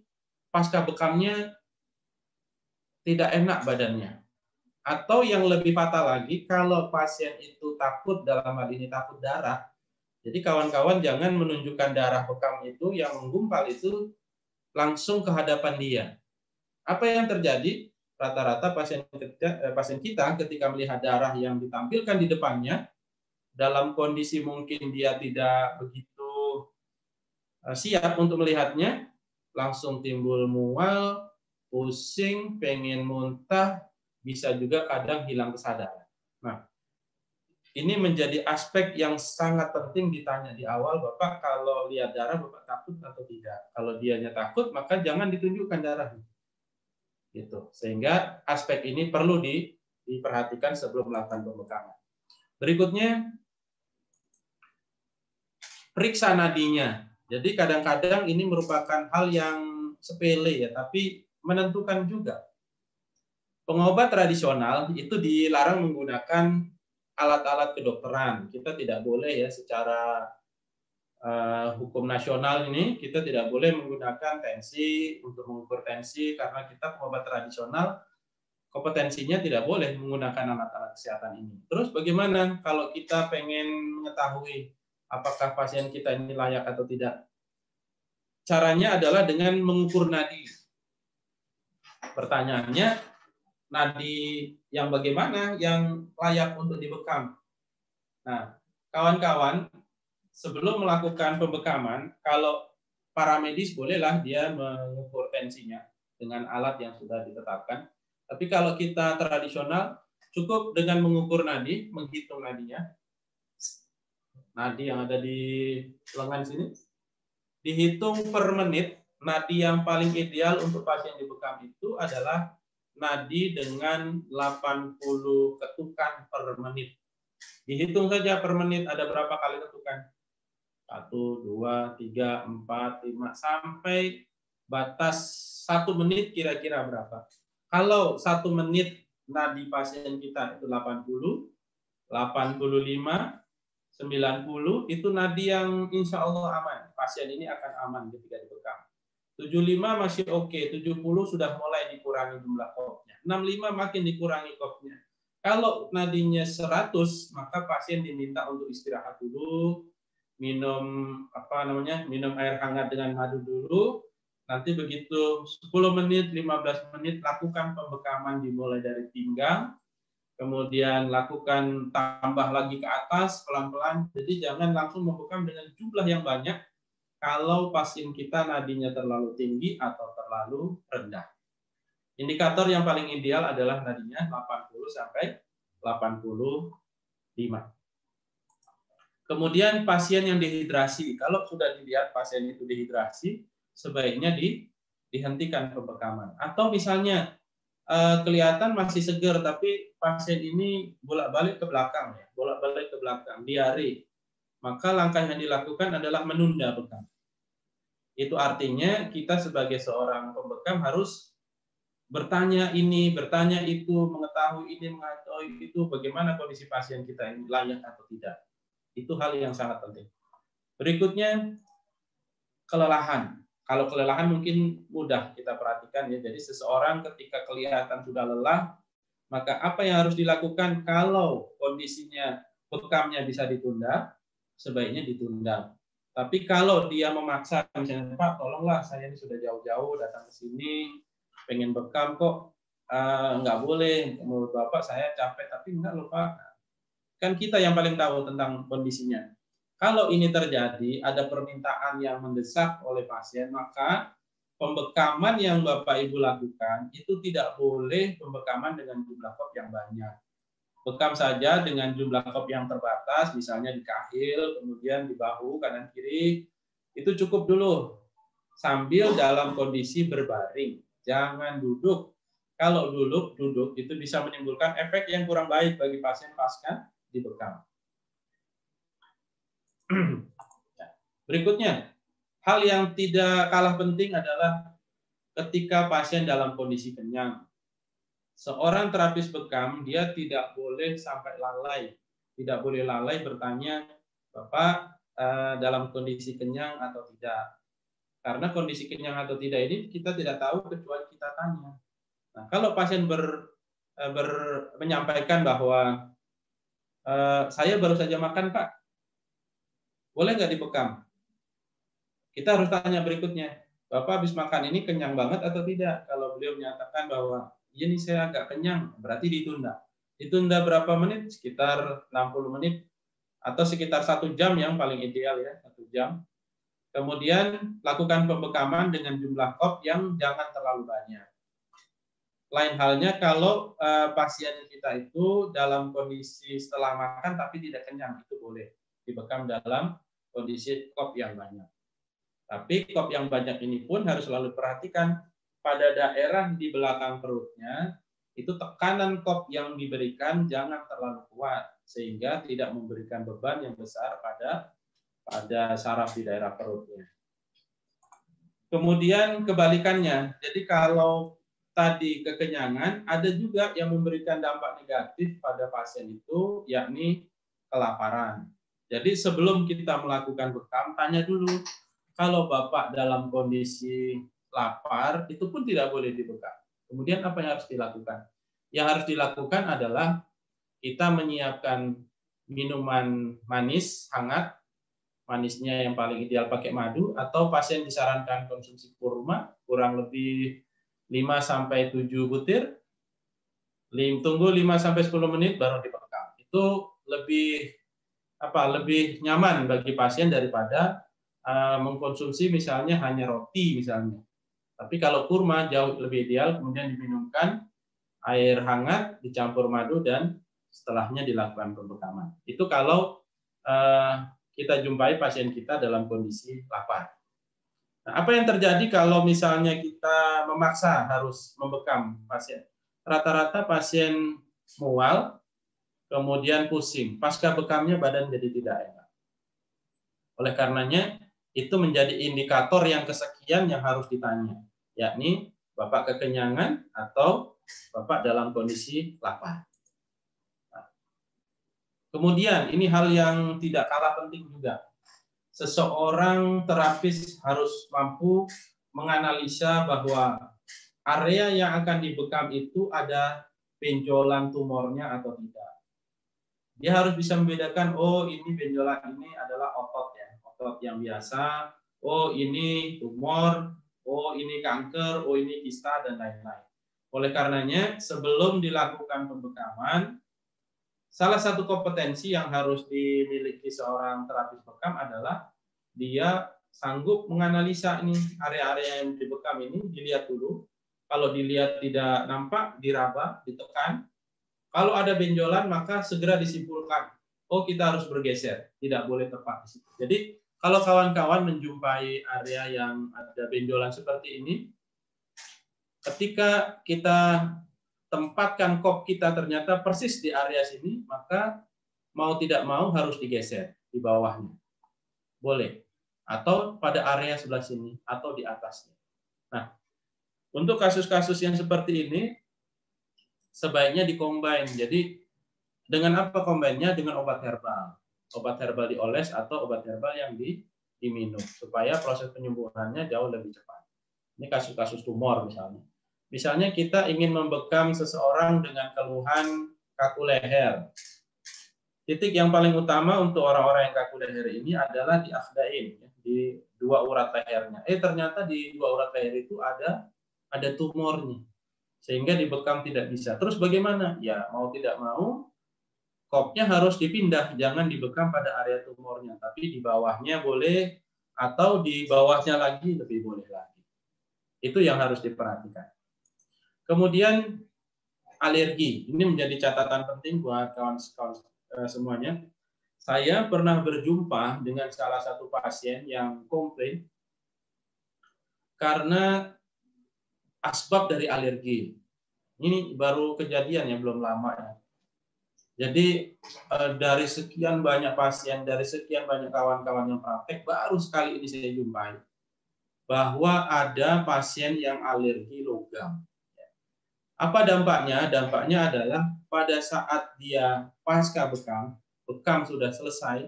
pasca bekamnya tidak enak badannya. Atau yang lebih fatal lagi, kalau pasien itu takut, dalam hal ini takut darah, jadi kawan-kawan jangan menunjukkan darah bekam itu yang menggumpal itu langsung ke hadapan dia. Apa yang terjadi? Rata-rata pasien kita ketika melihat darah yang ditampilkan di depannya, dalam kondisi mungkin dia tidak begitu siap untuk melihatnya, langsung timbul mual, pusing, pengen muntah, bisa juga kadang hilang kesadaran. Nah, ini menjadi aspek yang sangat penting ditanya di awal, Bapak kalau lihat darah Bapak takut atau tidak. Kalau dianya takut, maka jangan ditunjukkan darahnya. Gitu. Sehingga aspek ini perlu diperhatikan sebelum melakukan pembekaman. Berikutnya, periksa nadinya. Jadi kadang-kadang ini merupakan hal yang sepele ya, tapi menentukan juga. Pengobat tradisional itu dilarang menggunakan alat-alat kedokteran. Kita tidak boleh ya secara hukum nasional ini kita tidak boleh menggunakan tensi untuk mengukur tensi karena kita pengobat tradisional kompetensinya tidak boleh menggunakan alat-alat kesehatan ini. Terus bagaimana kalau kita pengen mengetahui apakah pasien kita ini layak atau tidak? Caranya adalah dengan mengukur nadi. Pertanyaannya, nadi yang bagaimana yang layak untuk dibekam? Nah, kawan-kawan, sebelum melakukan pembekaman, kalau para medis bolehlah dia mengukur tensinya dengan alat yang sudah ditetapkan. Tapi kalau kita tradisional, cukup dengan mengukur nadi, menghitung nadinya. Nadi yang ada di lengan sini, dihitung per menit. Nadi yang paling ideal untuk pasien dibekam itu adalah nadi dengan 80 ketukan per menit. Dihitung saja per menit ada berapa kali ketukan. 1, 2, 3, 4, 5, sampai batas 1 menit kira-kira berapa. Kalau 1 menit nadi pasien kita itu 80, 85, 90 itu nadi yang insya Allah aman. Pasien ini akan aman ketika dibekam. 75 masih oke, 70 sudah mulai dikurangi jumlah kopnya. 65 makin dikurangi kopnya. Kalau nadinya 100, maka pasien diminta untuk istirahat dulu, minum minum air hangat dengan madu dulu. Nanti begitu 10 menit, 15 menit lakukan pembekaman dimulai dari pinggang, kemudian lakukan tambah lagi ke atas pelan-pelan. Jadi jangan langsung membekam dengan jumlah yang banyak kalau pasien kita nadinya terlalu tinggi atau terlalu rendah. Indikator yang paling ideal adalah nadinya 80 sampai 85. Kemudian pasien yang dehidrasi, kalau sudah dilihat pasien itu dehidrasi, sebaiknya dihentikan pembekaman. Atau misalnya kelihatan masih segar, tapi pasien ini bolak-balik ke belakang, diare. Maka langkah yang dilakukan adalah menunda bekam. Itu artinya kita sebagai seorang pembekam harus bertanya ini, bertanya itu, mengetahui ini, mengetahui itu, bagaimana kondisi pasien kita ini layak atau tidak. Itu hal yang sangat penting. Berikutnya, kelelahan. Kalau kelelahan mungkin mudah kita perhatikan ya. Jadi seseorang ketika kelihatan sudah lelah, maka apa yang harus dilakukan kalau kondisinya bekamnya bisa ditunda, sebaiknya ditunda. Tapi kalau dia memaksa, misalnya Pak, tolonglah saya ini sudah jauh-jauh datang ke sini, pengen bekam kok, nggak boleh. Menurut Bapak saya capek, tapi enggak loh Pak. Kan kita yang paling tahu tentang kondisinya. Kalau ini terjadi, ada permintaan yang mendesak oleh pasien, maka pembekaman yang Bapak Ibu lakukan itu tidak boleh pembekaman dengan jumlah kop yang banyak. Bekam saja dengan jumlah kop yang terbatas, misalnya di kahil, kemudian di bahu kanan kiri, itu cukup dulu. Sambil dalam kondisi berbaring, jangan duduk. Kalau duduk itu bisa menimbulkan efek yang kurang baik bagi pasien pasca dibekam. Berikutnya, hal yang tidak kalah penting adalah ketika pasien dalam kondisi kenyang. Seorang terapis bekam, dia tidak boleh sampai lalai. Tidak boleh lalai bertanya, Bapak dalam kondisi kenyang atau tidak. Karena kondisi kenyang atau tidak ini kita tidak tahu kecuali kita tanya. Nah, kalau pasien menyampaikan bahwa saya baru saja makan, Pak, boleh nggak dibekam? Kita harus tanya berikutnya, Bapak habis makan ini kenyang banget atau tidak? Kalau beliau menyatakan bahwa ini saya agak kenyang, berarti ditunda. Ditunda berapa menit? Sekitar 60 menit atau sekitar 1 jam yang paling ideal ya, 1 jam. Kemudian lakukan pembekaman dengan jumlah kop yang jangan terlalu banyak. Lain halnya kalau pasien kita itu dalam kondisi setelah makan tapi tidak kenyang, itu boleh dibekam dalam kondisi kop yang banyak. Tapi kop yang banyak ini pun harus selalu perhatikan pada daerah di belakang perutnya, itu tekanan kop yang diberikan jangan terlalu kuat sehingga tidak memberikan beban yang besar pada saraf di daerah perutnya. Kemudian kebalikannya, jadi kalau tadi kekenyangan, ada juga yang memberikan dampak negatif pada pasien itu, yakni kelaparan. Jadi sebelum kita melakukan bekam, tanya dulu, kalau Bapak dalam kondisi lapar, itu pun tidak boleh dibekam. Kemudian apa yang harus dilakukan? Yang harus dilakukan adalah kita menyiapkan minuman manis, hangat, manisnya yang paling ideal pakai madu, atau pasien disarankan konsumsi kurma, kurang lebih 5-7 butir, tunggu 5-10 menit baru dibekam. Itu lebih nyaman bagi pasien daripada mengkonsumsi misalnya hanya roti misalnya. Tapi kalau kurma jauh lebih ideal, kemudian diminumkan air hangat dicampur madu dan setelahnya dilakukan pembekaman. Itu kalau kita jumpai pasien kita dalam kondisi lapar. Nah, apa yang terjadi kalau misalnya kita memaksa harus membekam pasien? Rata-rata pasien mual, kemudian pusing. Pasca bekamnya badan jadi tidak enak. Oleh karenanya, itu menjadi indikator yang kesekian yang harus ditanya, yakni Bapak kekenyangan atau Bapak dalam kondisi lapar. Nah, kemudian ini hal yang tidak kalah penting juga. Seseorang terapis harus mampu menganalisa bahwa area yang akan dibekam itu ada benjolan tumornya atau tidak. Dia harus bisa membedakan, oh ini benjolan ini adalah otot ya, otot yang biasa, oh ini tumor, oh ini kanker, oh ini kista, dan lain-lain. Oleh karenanya, sebelum dilakukan pembekaman, salah satu kompetensi yang harus dimiliki seorang terapis bekam adalah dia sanggup menganalisa ini area-area yang dibekam ini, dilihat dulu. Kalau dilihat tidak nampak, diraba, ditekan. Kalau ada benjolan, maka segera disimpulkan, oh kita harus bergeser, tidak boleh tepat di situ. Jadi kalau kawan-kawan menjumpai area yang ada benjolan seperti ini, ketika kita tempatkan kop kita ternyata persis di area sini, maka mau tidak mau harus digeser di bawahnya. Boleh. Atau pada area sebelah sini, atau di atasnya. Nah, untuk kasus-kasus yang seperti ini, sebaiknya dikombin. Jadi, dengan apa kombinnya? Dengan obat herbal. Obat herbal dioles atau obat herbal yang diminum. Supaya proses penyembuhannya jauh lebih cepat. Ini kasus-kasus tumor misalnya. Misalnya kita ingin membekam seseorang dengan keluhan kaku leher. Titik yang paling utama untuk orang-orang yang kaku leher ini adalah di afdain, di dua urat lehernya. Ternyata di dua urat leher itu ada tumornya, sehingga dibekam tidak bisa. Terus bagaimana? Ya mau tidak mau, kopnya harus dipindah, jangan dibekam pada area tumornya, tapi di bawahnya boleh, atau di bawahnya lagi lebih boleh lagi. Itu yang harus diperhatikan. Kemudian alergi, ini menjadi catatan penting buat kawan-kawan semuanya. Saya pernah berjumpa dengan salah satu pasien yang komplain karena asbab dari alergi. Ini baru kejadian ya, belum lama ya. Jadi dari sekian banyak pasien, dari sekian banyak kawan-kawan yang praktek, baru sekali ini saya jumpai bahwa ada pasien yang alergi logam. Apa dampaknya? Dampaknya adalah pada saat dia pasca bekam sudah selesai,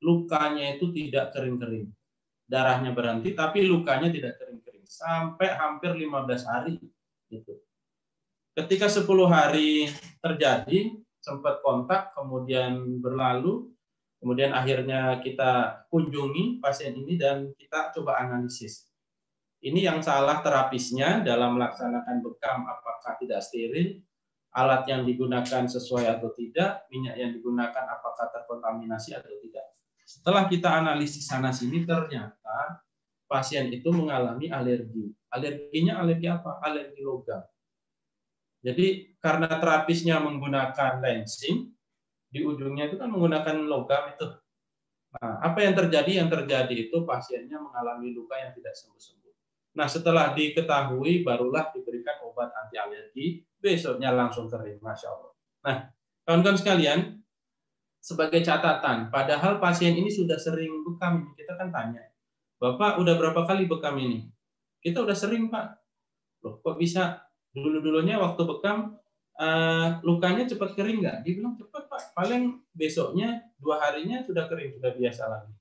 lukanya itu tidak kering-kering. Darahnya berhenti, tapi lukanya tidak kering-kering. Sampai hampir 15 hari. Gitu. Ketika 10 hari terjadi, sempat kontak, kemudian berlalu, kemudian akhirnya kita kunjungi pasien ini dan kita coba analisis. Ini yang salah terapisnya dalam melaksanakan bekam, apakah tidak steril, alat yang digunakan sesuai atau tidak, minyak yang digunakan apakah terkontaminasi atau tidak. Setelah kita analisis sana-sini, ternyata pasien itu mengalami alergi. Alerginya alergi apa? Alergi logam. Jadi karena terapisnya menggunakan lensing, di ujungnya itu kan menggunakan logam itu. Nah, apa yang terjadi? Yang terjadi itu pasiennya mengalami luka yang tidak sembuh-sembuh. Nah, setelah diketahui, barulah diberikan obat anti alergi, besoknya langsung kering, Masya Allah. Nah, kawan-kawan sekalian, sebagai catatan, padahal pasien ini sudah sering bekam, kita kan tanya, Bapak udah berapa kali bekam ini? Kita udah sering, Pak. Loh, kok bisa? Dulu-dulunya waktu bekam, lukanya cepat kering nggak? Dia bilang cepat, Pak. Paling besoknya, 2 harinya sudah kering, sudah biasa lagi.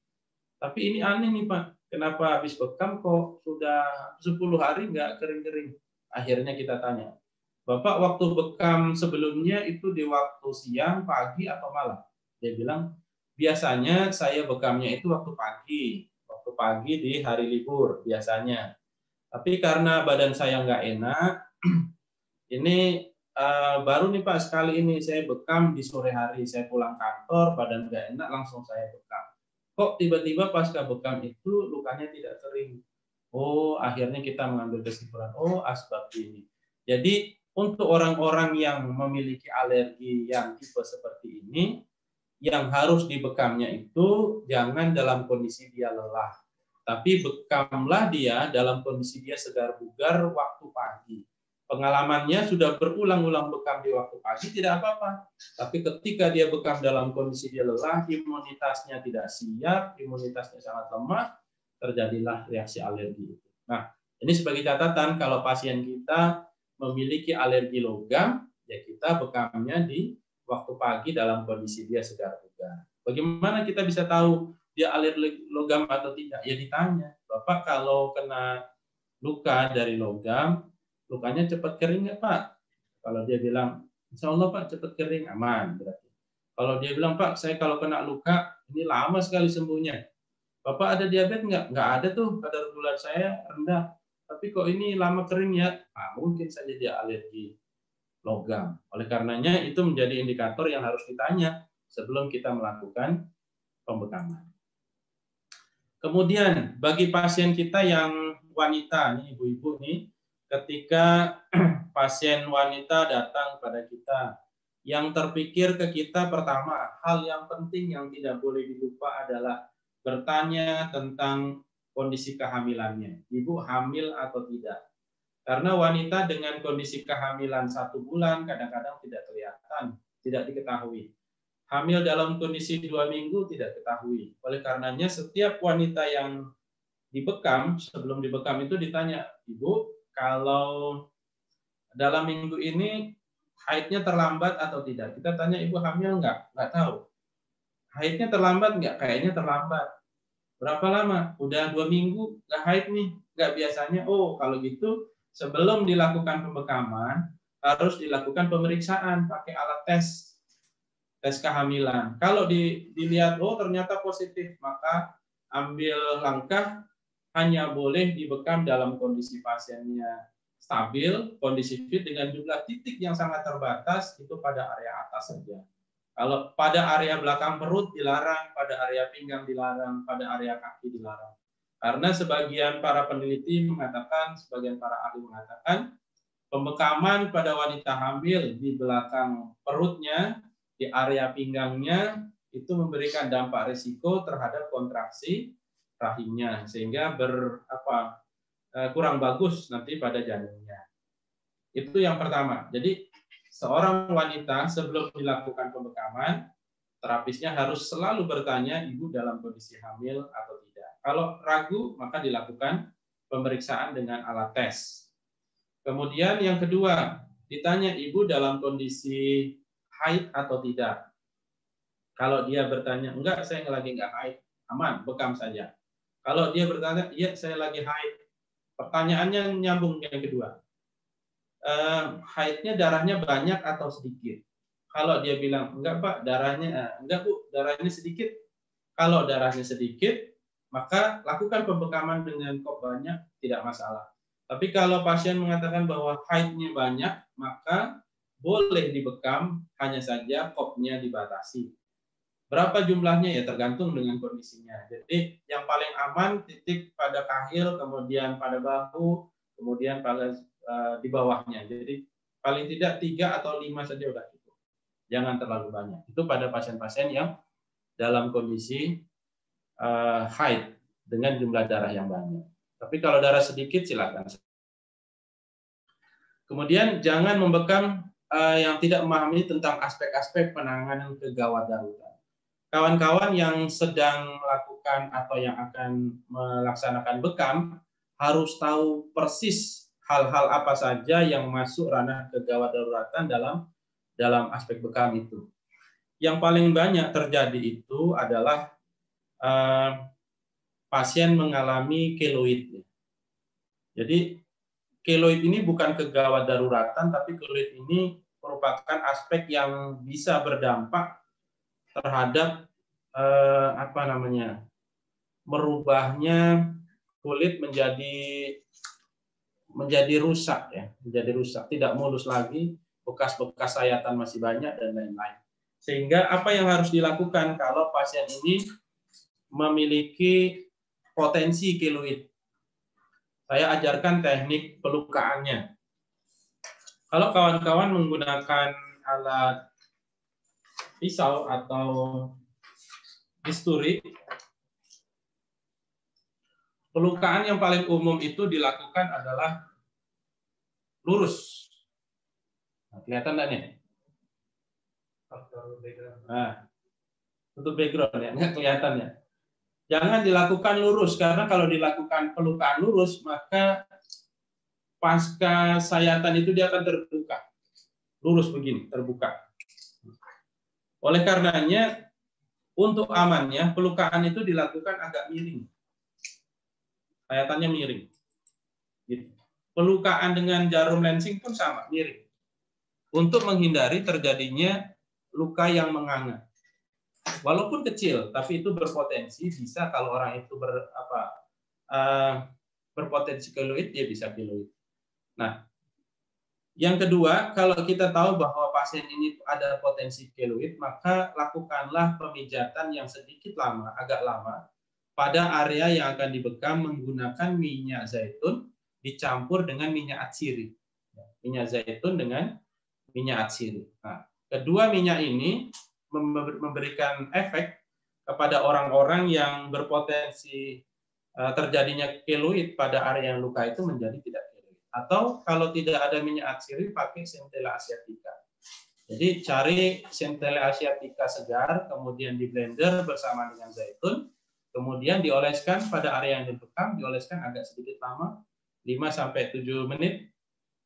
Tapi ini aneh nih, Pak. Kenapa habis bekam kok sudah 10 hari nggak kering-kering? Akhirnya kita tanya, Bapak waktu bekam sebelumnya itu di waktu siang, pagi, atau malam? Dia bilang, biasanya saya bekamnya itu waktu pagi di hari libur biasanya. Tapi karena badan saya nggak enak, ini baru nih Pak, sekali ini saya bekam di sore hari, saya pulang kantor, badan nggak enak, langsung saya bekam. Kok tiba-tiba pasca bekam itu lukanya tidak kering? Oh, akhirnya kita mengambil kesimpulan, oh asbab ini. Jadi untuk orang-orang yang memiliki alergi yang tipe seperti ini, yang harus dibekamnya itu jangan dalam kondisi dia lelah, tapi bekamlah dia dalam kondisi dia segar bugar waktu pagi. Pengalamannya sudah berulang-ulang bekam di waktu pagi tidak apa-apa. Tapi ketika dia bekam dalam kondisi dia lelah, imunitasnya tidak siap, imunitasnya sangat lemah, terjadilah reaksi alergi. Nah, ini sebagai catatan kalau pasien kita memiliki alergi logam, ya kita bekamnya di waktu pagi dalam kondisi dia segar bugar. Bagaimana kita bisa tahu dia alergi logam atau tidak? Ya ditanya, Bapak kalau kena luka dari logam, lukanya cepat kering nggak Pak? Kalau dia bilang, Insya Allah Pak cepat kering, aman berarti. Kalau dia bilang, Pak saya kalau kena luka, ini lama sekali sembuhnya. Bapak ada diabetes nggak? Nggak ada tuh, kadar gula saya rendah. Tapi kok ini lama kering ya? Nah, mungkin saja dia alergi logam. Oleh karenanya itu menjadi indikator yang harus ditanya sebelum kita melakukan pembekaman. Kemudian bagi pasien kita yang wanita, nih ibu-ibu nih, ketika pasien wanita datang pada kita, yang terpikir ke kita pertama, hal yang penting yang tidak boleh dilupa adalah bertanya tentang kondisi kehamilannya. Ibu hamil atau tidak? Karena wanita dengan kondisi kehamilan 1 bulan kadang-kadang tidak kelihatan, tidak diketahui. Hamil dalam kondisi 2 minggu tidak diketahui. Oleh karenanya setiap wanita yang dibekam, sebelum dibekam itu ditanya, Ibu, kalau dalam minggu ini haidnya terlambat atau tidak? Kita tanya, Ibu hamil nggak? Nggak tahu. Haidnya terlambat nggak? Kayaknya terlambat. Berapa lama? Udah 2 minggu nggak haid nih. Nggak biasanya. Oh, kalau gitu sebelum dilakukan pembekaman harus dilakukan pemeriksaan pakai alat tes kehamilan. Kalau dilihat, oh ternyata positif, maka ambil langkah hanya boleh dibekam dalam kondisi pasiennya stabil, kondisi fit dengan jumlah titik yang sangat terbatas itu pada area atas saja. Kalau pada area belakang perut dilarang, pada area pinggang dilarang, pada area kaki dilarang. Karena sebagian para peneliti mengatakan, sebagian para ahli mengatakan, pembekaman pada wanita hamil di belakang perutnya, di area pinggangnya, itu memberikan dampak risiko terhadap kontraksi rahimnya, sehingga kurang bagus nanti pada janinnya. Itu yang pertama. Jadi seorang wanita sebelum dilakukan pembekaman, terapisnya harus selalu bertanya, Ibu dalam kondisi hamil atau tidak. Kalau ragu, maka dilakukan pemeriksaan dengan alat tes. Kemudian yang kedua, ditanya Ibu dalam kondisi haid atau tidak. Kalau dia bertanya, enggak, saya lagi enggak haid, aman, bekam saja. Kalau dia bertanya, iya, saya lagi haid. Pertanyaannya nyambung yang kedua. Haidnya darahnya banyak atau sedikit? Kalau dia bilang enggak Pak, enggak Bu, darahnya sedikit. Kalau darahnya sedikit, maka lakukan pembekaman dengan kop banyak, tidak masalah. Tapi kalau pasien mengatakan bahwa haidnya banyak, maka boleh dibekam, hanya saja kopnya dibatasi. Berapa jumlahnya ya tergantung dengan kondisinya. Jadi yang paling aman titik pada kahil, kemudian pada bahu, kemudian pada di bawahnya. Jadi paling tidak 3 atau 5 saja sudah cukup. Jangan terlalu banyak. Itu pada pasien-pasien yang dalam kondisi haid dengan jumlah darah yang banyak. Tapi kalau darah sedikit silakan. Kemudian jangan membekam yang tidak memahami tentang aspek-aspek penanganan kegawat darurat. Kawan-kawan yang sedang melakukan atau yang akan melaksanakan bekam harus tahu persis hal-hal apa saja yang masuk ranah kegawat daruratan dalam aspek bekam itu. Yang paling banyak terjadi itu adalah pasien mengalami keloid. Jadi keloid ini bukan kegawat daruratan, tapi keloid ini merupakan aspek yang bisa berdampak terhadap merubahnya kulit menjadi rusak ya, tidak mulus lagi, bekas-bekas sayatan masih banyak dan lain-lain. Sehingga apa yang harus dilakukan kalau pasien ini memiliki potensi keloid? Saya ajarkan teknik pelukaannya. Kalau kawan-kawan menggunakan alat pisau atau bisturi, pelukaan yang paling umum itu dilakukan adalah lurus. Nah, kelihatan enggak nih? Nah, tutup background ya, nggak kelihatan ya. Jangan dilakukan lurus, karena kalau dilakukan pelukaan lurus, maka pasca sayatan itu dia akan terbuka, lurus begini, terbuka. Oleh karenanya, untuk amannya, pelukaan itu dilakukan agak miring. Sayatannya miring. Gitu. Pelukaan dengan jarum lensing pun sama, miring. Untuk menghindari terjadinya luka yang menganga. Walaupun kecil, tapi itu berpotensi bisa kalau orang itu berpotensi keloid, dia bisa keloid. Nah, yang kedua, kalau kita tahu bahwa pasien ini ada potensi keloid, maka lakukanlah pemijatan yang sedikit lama, agak lama, pada area yang akan dibekam menggunakan minyak zaitun dicampur dengan minyak atsiri. Minyak zaitun dengan minyak atsiri. Nah, kedua minyak ini memberikan efek kepada orang-orang yang berpotensi terjadinya keloid pada area yang luka itu menjadi tidak keloid. Atau kalau tidak ada minyak atsiri, pakai Centella asiatica. Jadi cari Centella asiatica segar, kemudian di blender bersama dengan zaitun, kemudian dioleskan pada area yang dibekam, dioleskan agak sedikit lama, 5-7 menit,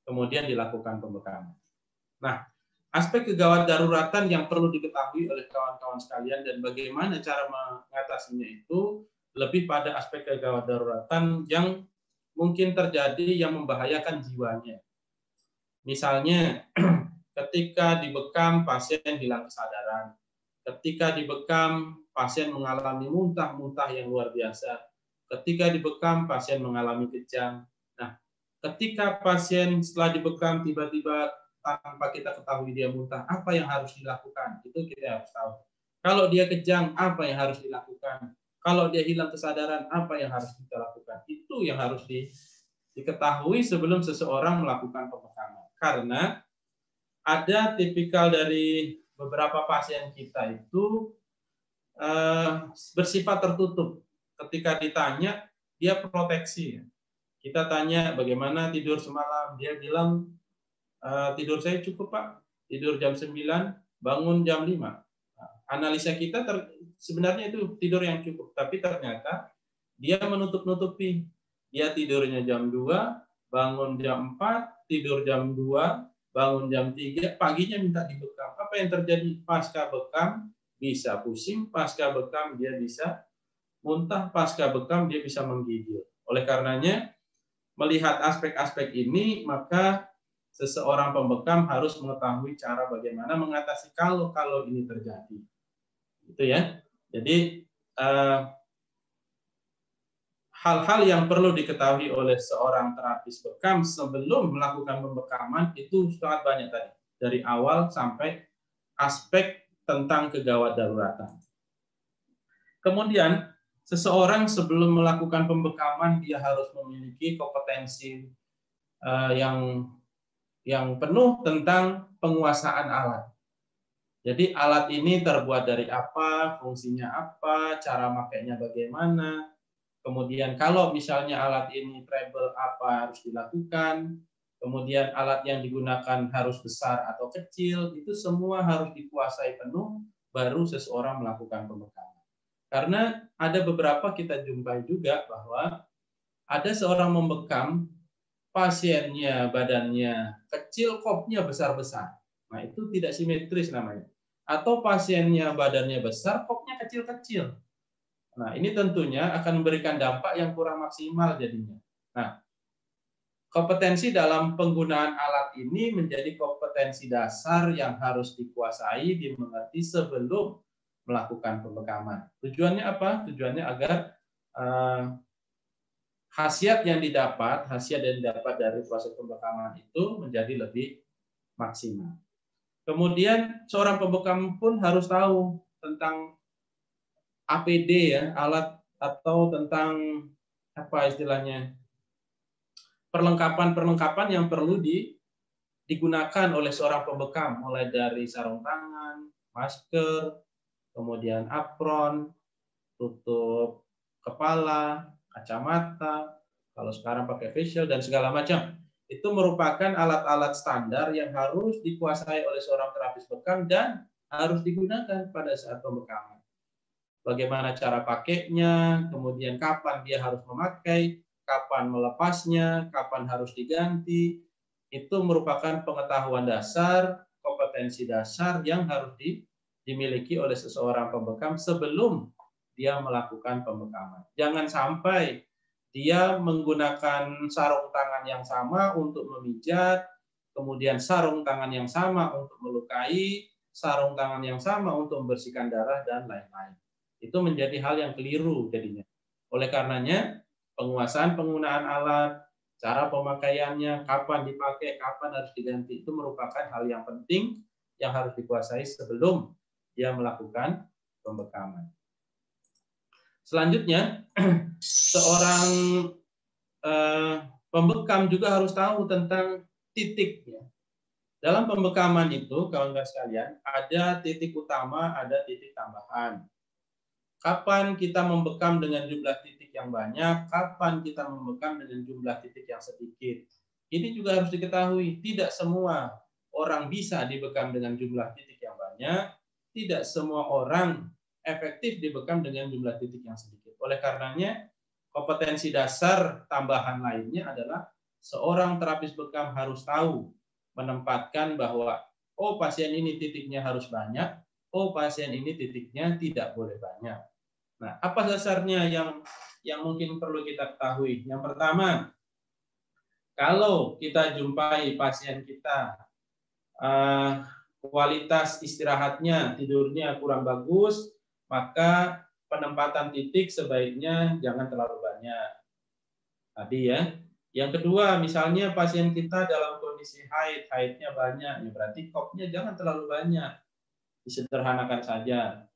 kemudian dilakukan pembekaman. Nah, aspek kegawat daruratan yang perlu diketahui oleh kawan-kawan sekalian dan bagaimana cara mengatasinya itu lebih pada aspek kegawat daruratan yang mungkin terjadi yang membahayakan jiwanya. Misalnya, ketika dibekam pasien hilang kesadaran, ketika dibekam pasien mengalami muntah-muntah yang luar biasa, ketika dibekam pasien mengalami kejang. Nah, ketika pasien setelah dibekam tiba-tiba tanpa kita ketahui dia muntah, apa yang harus dilakukan? Itu kita harus tahu. Kalau dia kejang, apa yang harus dilakukan? Kalau dia hilang kesadaran, apa yang harus kita lakukan? Itu yang harus diketahui sebelum seseorang melakukan pembekaman. Karena ada tipikal dari beberapa pasien kita itu bersifat tertutup. Ketika ditanya, dia proteksi. Kita tanya bagaimana tidur semalam, dia bilang tidur saya cukup Pak, tidur jam 9, bangun jam 5. Analisa kita sebenarnya itu tidur yang cukup, tapi ternyata dia menutup-nutupi. Dia tidurnya jam 2, bangun jam 4, tidur jam 2, bangun jam 3, paginya minta dibekam. Apa yang terjadi? Pasca bekam bisa pusing, pasca bekam dia bisa muntah, pasca bekam dia bisa menggigil. Oleh karenanya, melihat aspek-aspek ini, maka seseorang pembekam harus mengetahui cara bagaimana mengatasi kalau ini terjadi. Itu ya. Jadi hal-hal yang perlu diketahui oleh seorang terapis bekam sebelum melakukan pembekaman itu sangat banyak tadi. Dari awal sampai aspek tentang kegawat daruratan. Kemudian, seseorang sebelum melakukan pembekaman dia harus memiliki kompetensi yang penuh tentang penguasaan alat. Jadi alat ini terbuat dari apa, fungsinya apa, cara makainya bagaimana. Kemudian kalau misalnya alat ini treble apa harus dilakukan. Kemudian alat yang digunakan harus besar atau kecil, itu semua harus dikuasai penuh baru seseorang melakukan pembekaman. Karena ada beberapa kita jumpai juga bahwa ada seorang membekam, pasiennya badannya kecil, kopnya besar-besar. Nah, itu tidak simetris namanya. Atau pasiennya badannya besar, kopnya kecil-kecil. Nah, ini tentunya akan memberikan dampak yang kurang maksimal jadinya. Nah, kompetensi dalam penggunaan alat ini menjadi kompetensi dasar yang harus dikuasai, dimengerti sebelum melakukan pembekaman. Tujuannya apa? Tujuannya agar khasiat yang didapat dari proses pembekaman itu menjadi lebih maksimal. Kemudian seorang pembekam pun harus tahu tentang APD ya, alat atau tentang apa istilahnya perlengkapan yang perlu digunakan oleh seorang pembekam, mulai dari sarung tangan, masker, kemudian apron, tutup kepala, kacamata, kalau sekarang pakai facial dan segala macam. Itu merupakan alat-alat standar yang harus dikuasai oleh seorang terapis bekam dan harus digunakan pada saat pembekaman. Bagaimana cara pakainya, kemudian kapan dia harus memakai, kapan melepasnya, kapan harus diganti, itu merupakan pengetahuan dasar, kompetensi dasar yang harus dimiliki oleh seseorang pembekam sebelum dia melakukan pembekaman. Jangan sampai dia menggunakan sarung tangan yang sama untuk memijat, kemudian sarung tangan yang sama untuk melukai, sarung tangan yang sama untuk membersihkan darah, dan lain-lain. Itu menjadi hal yang keliru jadinya. Oleh karenanya, penguasaan penggunaan alat, cara pemakaiannya, kapan dipakai, kapan harus diganti, itu merupakan hal yang penting yang harus dikuasai sebelum dia melakukan pembekaman. Selanjutnya, seorang pembekam juga harus tahu tentang titiknya. Dalam pembekaman itu, kawan-kawan sekalian, ada titik utama, ada titik tambahan. Kapan kita membekam dengan jumlah titik yang banyak, kapan kita membekam dengan jumlah titik yang sedikit. Ini juga harus diketahui, tidak semua orang bisa dibekam dengan jumlah titik yang banyak, tidak semua orang efektif dibekam dengan jumlah titik yang sedikit. Oleh karenanya, kompetensi dasar tambahan lainnya adalah seorang terapis bekam harus tahu menempatkan bahwa oh pasien ini titiknya harus banyak, oh pasien ini titiknya tidak boleh banyak. Nah, apa dasarnya yang mungkin perlu kita ketahui? Yang pertama, kalau kita jumpai pasien kita kualitas istirahatnya, tidurnya kurang bagus, maka penempatan titik sebaiknya jangan terlalu banyak. Tadi ya. Yang kedua, misalnya pasien kita dalam kondisi haidnya banyak, ya berarti kopnya jangan terlalu banyak. Disederhanakan saja.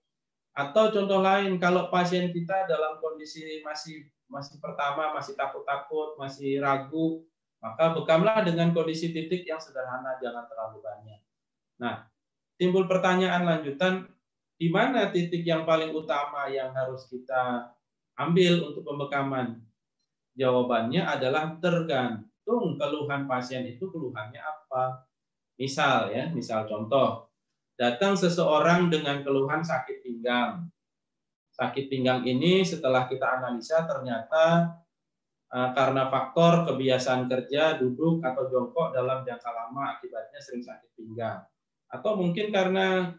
Atau contoh lain, kalau pasien kita dalam kondisi masih pertama, masih takut-takut, masih ragu, maka bekamlah dengan kondisi titik yang sederhana, jangan terlalu banyak. Nah, timbul pertanyaan lanjutan, di mana titik yang paling utama yang harus kita ambil untuk pembekaman? Jawabannya adalah tergantung keluhan pasien itu keluhannya apa. Misal contoh, datang seseorang dengan keluhan sakit pinggang. Sakit pinggang ini setelah kita analisa ternyata karena faktor kebiasaan kerja, duduk atau jongkok dalam jangka lama akibatnya sering sakit pinggang. Atau mungkin karena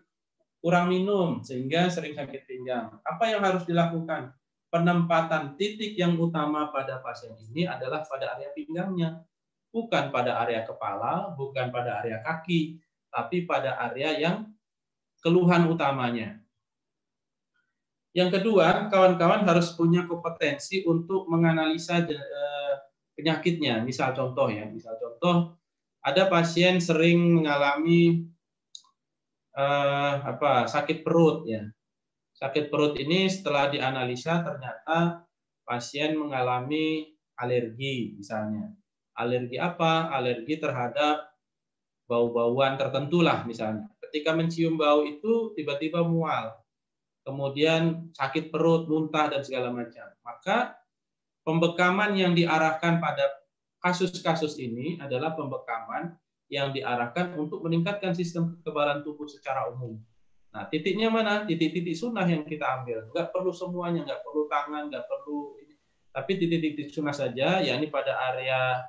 kurang minum sehingga sering sakit pinggang. Apa yang harus dilakukan? Penempatan titik yang utama pada pasien ini adalah pada area pinggangnya. Bukan pada area kepala, bukan pada area kaki, tapi pada area yang keluhan utamanya. Yang kedua, kawan-kawan harus punya kompetensi untuk menganalisa penyakitnya. Misal contoh, ada pasien sering mengalami sakit perut ya. Sakit perut ini setelah dianalisa ternyata pasien mengalami alergi misalnya. Alergi apa? Alergi terhadap bau-bauan tertentu lah misalnya. Ketika mencium bau itu tiba-tiba mual. Kemudian sakit perut, muntah dan segala macam. Maka pembekaman yang diarahkan pada kasus-kasus ini adalah pembekaman yang diarahkan untuk meningkatkan sistem kekebalan tubuh secara umum. Nah, titiknya mana? Titik-titik sunnah yang kita ambil. Nggak perlu semuanya, nggak perlu tangan, nggak perlu ini. Tapi titik-titik sunnah saja, yakni pada area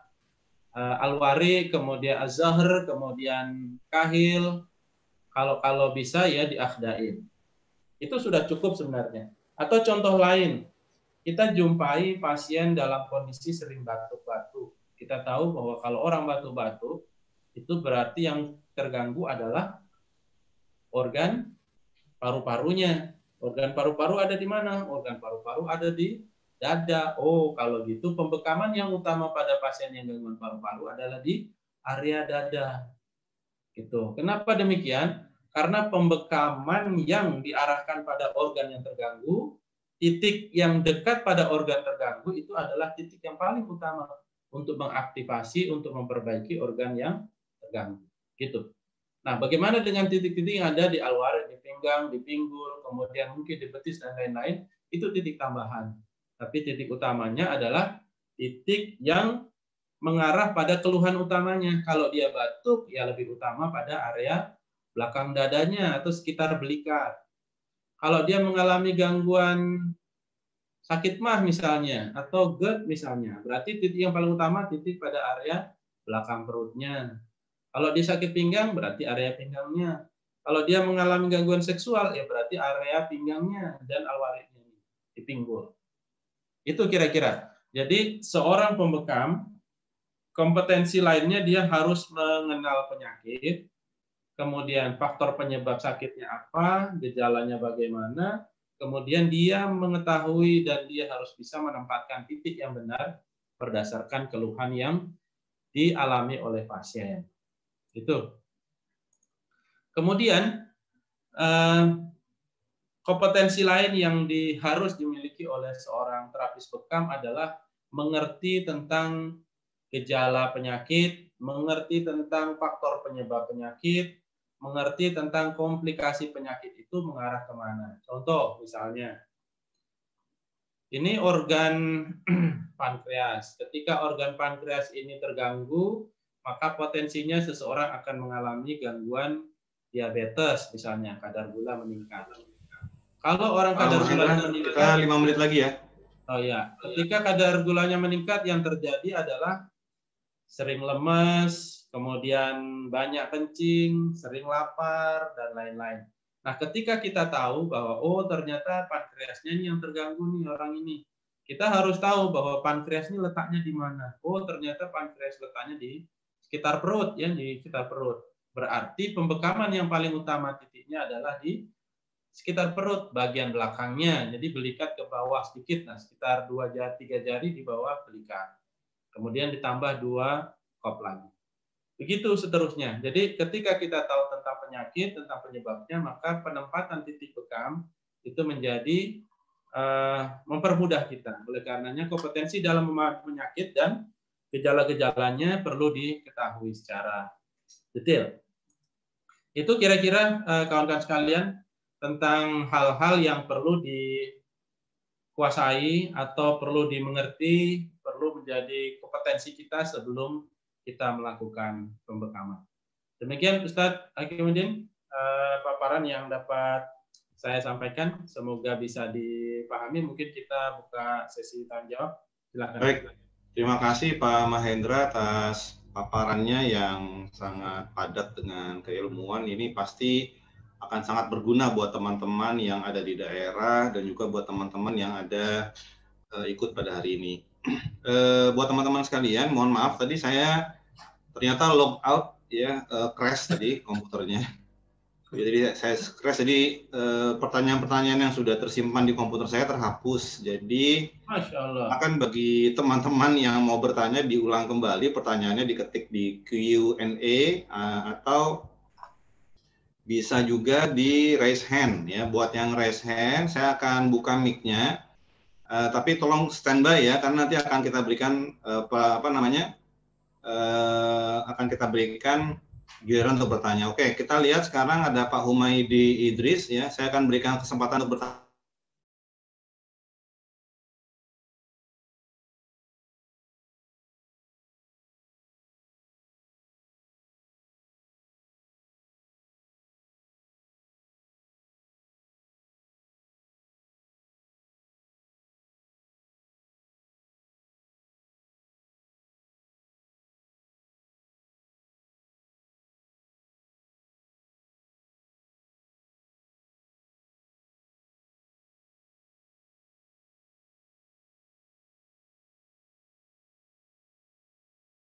al-wari, kemudian az-zahr, kemudian kahil, kalau bisa ya di akhdain. Itu sudah cukup sebenarnya. Atau contoh lain, kita jumpai pasien dalam kondisi sering batuk-batuk. Kita tahu bahwa kalau orang batuk-batuk, itu berarti yang terganggu adalah organ paru-parunya. Organ paru-paru ada di mana? Organ paru-paru ada di dada. Oh, kalau gitu pembekaman yang utama pada pasien yang gangguan paru-paru adalah di area dada. Gitu. Kenapa demikian? Karena pembekaman yang diarahkan pada organ yang terganggu, titik yang dekat pada organ terganggu itu adalah titik yang paling utama untuk mengaktifasi, untuk memperbaiki organ yang terganggu. Gitu. Nah, bagaimana dengan titik-titik yang ada di al-warid, di pinggang, di pinggul, kemudian mungkin di betis dan lain-lain, itu titik tambahan. Tapi titik utamanya adalah titik yang mengarah pada keluhan utamanya. Kalau dia batuk, ya lebih utama pada area belakang dadanya atau sekitar belikat. Kalau dia mengalami gangguan sakit mah misalnya, atau GERD misalnya, berarti titik yang paling utama titik pada area belakang perutnya. Kalau dia sakit pinggang, berarti area pinggangnya. Kalau dia mengalami gangguan seksual, ya berarti area pinggangnya dan alwaritnya di pinggul. Itu kira-kira. Jadi seorang pembekam, kompetensi lainnya dia harus mengenal penyakit, kemudian faktor penyebab sakitnya apa, gejalanya bagaimana, kemudian dia mengetahui dan dia harus bisa menempatkan titik yang benar berdasarkan keluhan yang dialami oleh pasien. Itu. Kemudian kompetensi lain yang harus dimiliki oleh seorang terapis bekam adalah mengerti tentang gejala penyakit, mengerti tentang faktor penyebab penyakit, mengerti tentang komplikasi penyakit itu mengarah kemana. Contoh misalnya, ini organ pankreas. Ketika organ pankreas ini terganggu, maka potensinya seseorang akan mengalami gangguan diabetes, misalnya kadar gula meningkat. Kalau orang kadar gulanya meningkat, kita 5 menit lagi ya. Oh ya, ketika kadar gulanya meningkat, yang terjadi adalah sering lemes, kemudian banyak kencing, sering lapar, dan lain-lain. Nah, ketika kita tahu bahwa oh ternyata pankreasnya ini yang terganggu nih orang ini, kita harus tahu bahwa pankreas ini letaknya di mana. Oh ternyata pankreas letaknya di sekitar perut, ya di sekitar perut. Berarti pembekaman yang paling utama titiknya adalah di sekitar perut bagian belakangnya. Jadi belikat ke bawah sedikit, nah sekitar 2-3 jari di bawah belikat. Kemudian ditambah 2 kop lagi. Begitu seterusnya. Jadi ketika kita tahu tentang penyakit, tentang penyebabnya, maka penempatan titik bekam itu menjadi mempermudah kita. Oleh karenanya kompetensi dalam memahami penyakit dan gejala-gejalanya perlu diketahui secara detail. Itu kira-kira kawan-kawan sekalian tentang hal-hal yang perlu dikuasai atau perlu dimengerti, perlu menjadi kompetensi kita sebelum kita melakukan pembekaman. Demikian Ustadz Hakimuddin paparan yang dapat saya sampaikan. Semoga bisa dipahami. Mungkin kita buka sesi tanya jawab. Silakan. Baik, terima kasih Pak Mahendra atas paparannya yang sangat padat dengan keilmuan. Ini pasti akan sangat berguna buat teman-teman yang ada di daerah dan juga buat teman-teman yang ada ikut pada hari ini. Buat teman-teman sekalian, mohon maaf tadi saya ternyata log out ya, crash tadi komputernya. Jadi saya crash, jadi pertanyaan-pertanyaan yang sudah tersimpan di komputer saya terhapus. Jadi Masya Allah. akan bagi teman-teman yang mau bertanya diulang kembali pertanyaannya, diketik di Q&A atau bisa juga di raise hand ya. Buat yang raise hand, saya akan buka mic-nya. Tapi tolong standby ya, karena nanti akan kita berikan akan kita berikan giliran untuk bertanya. Oke, kita lihat sekarang ada Pak Humaydi Idris ya. Saya akan berikan kesempatan untuk bertanya.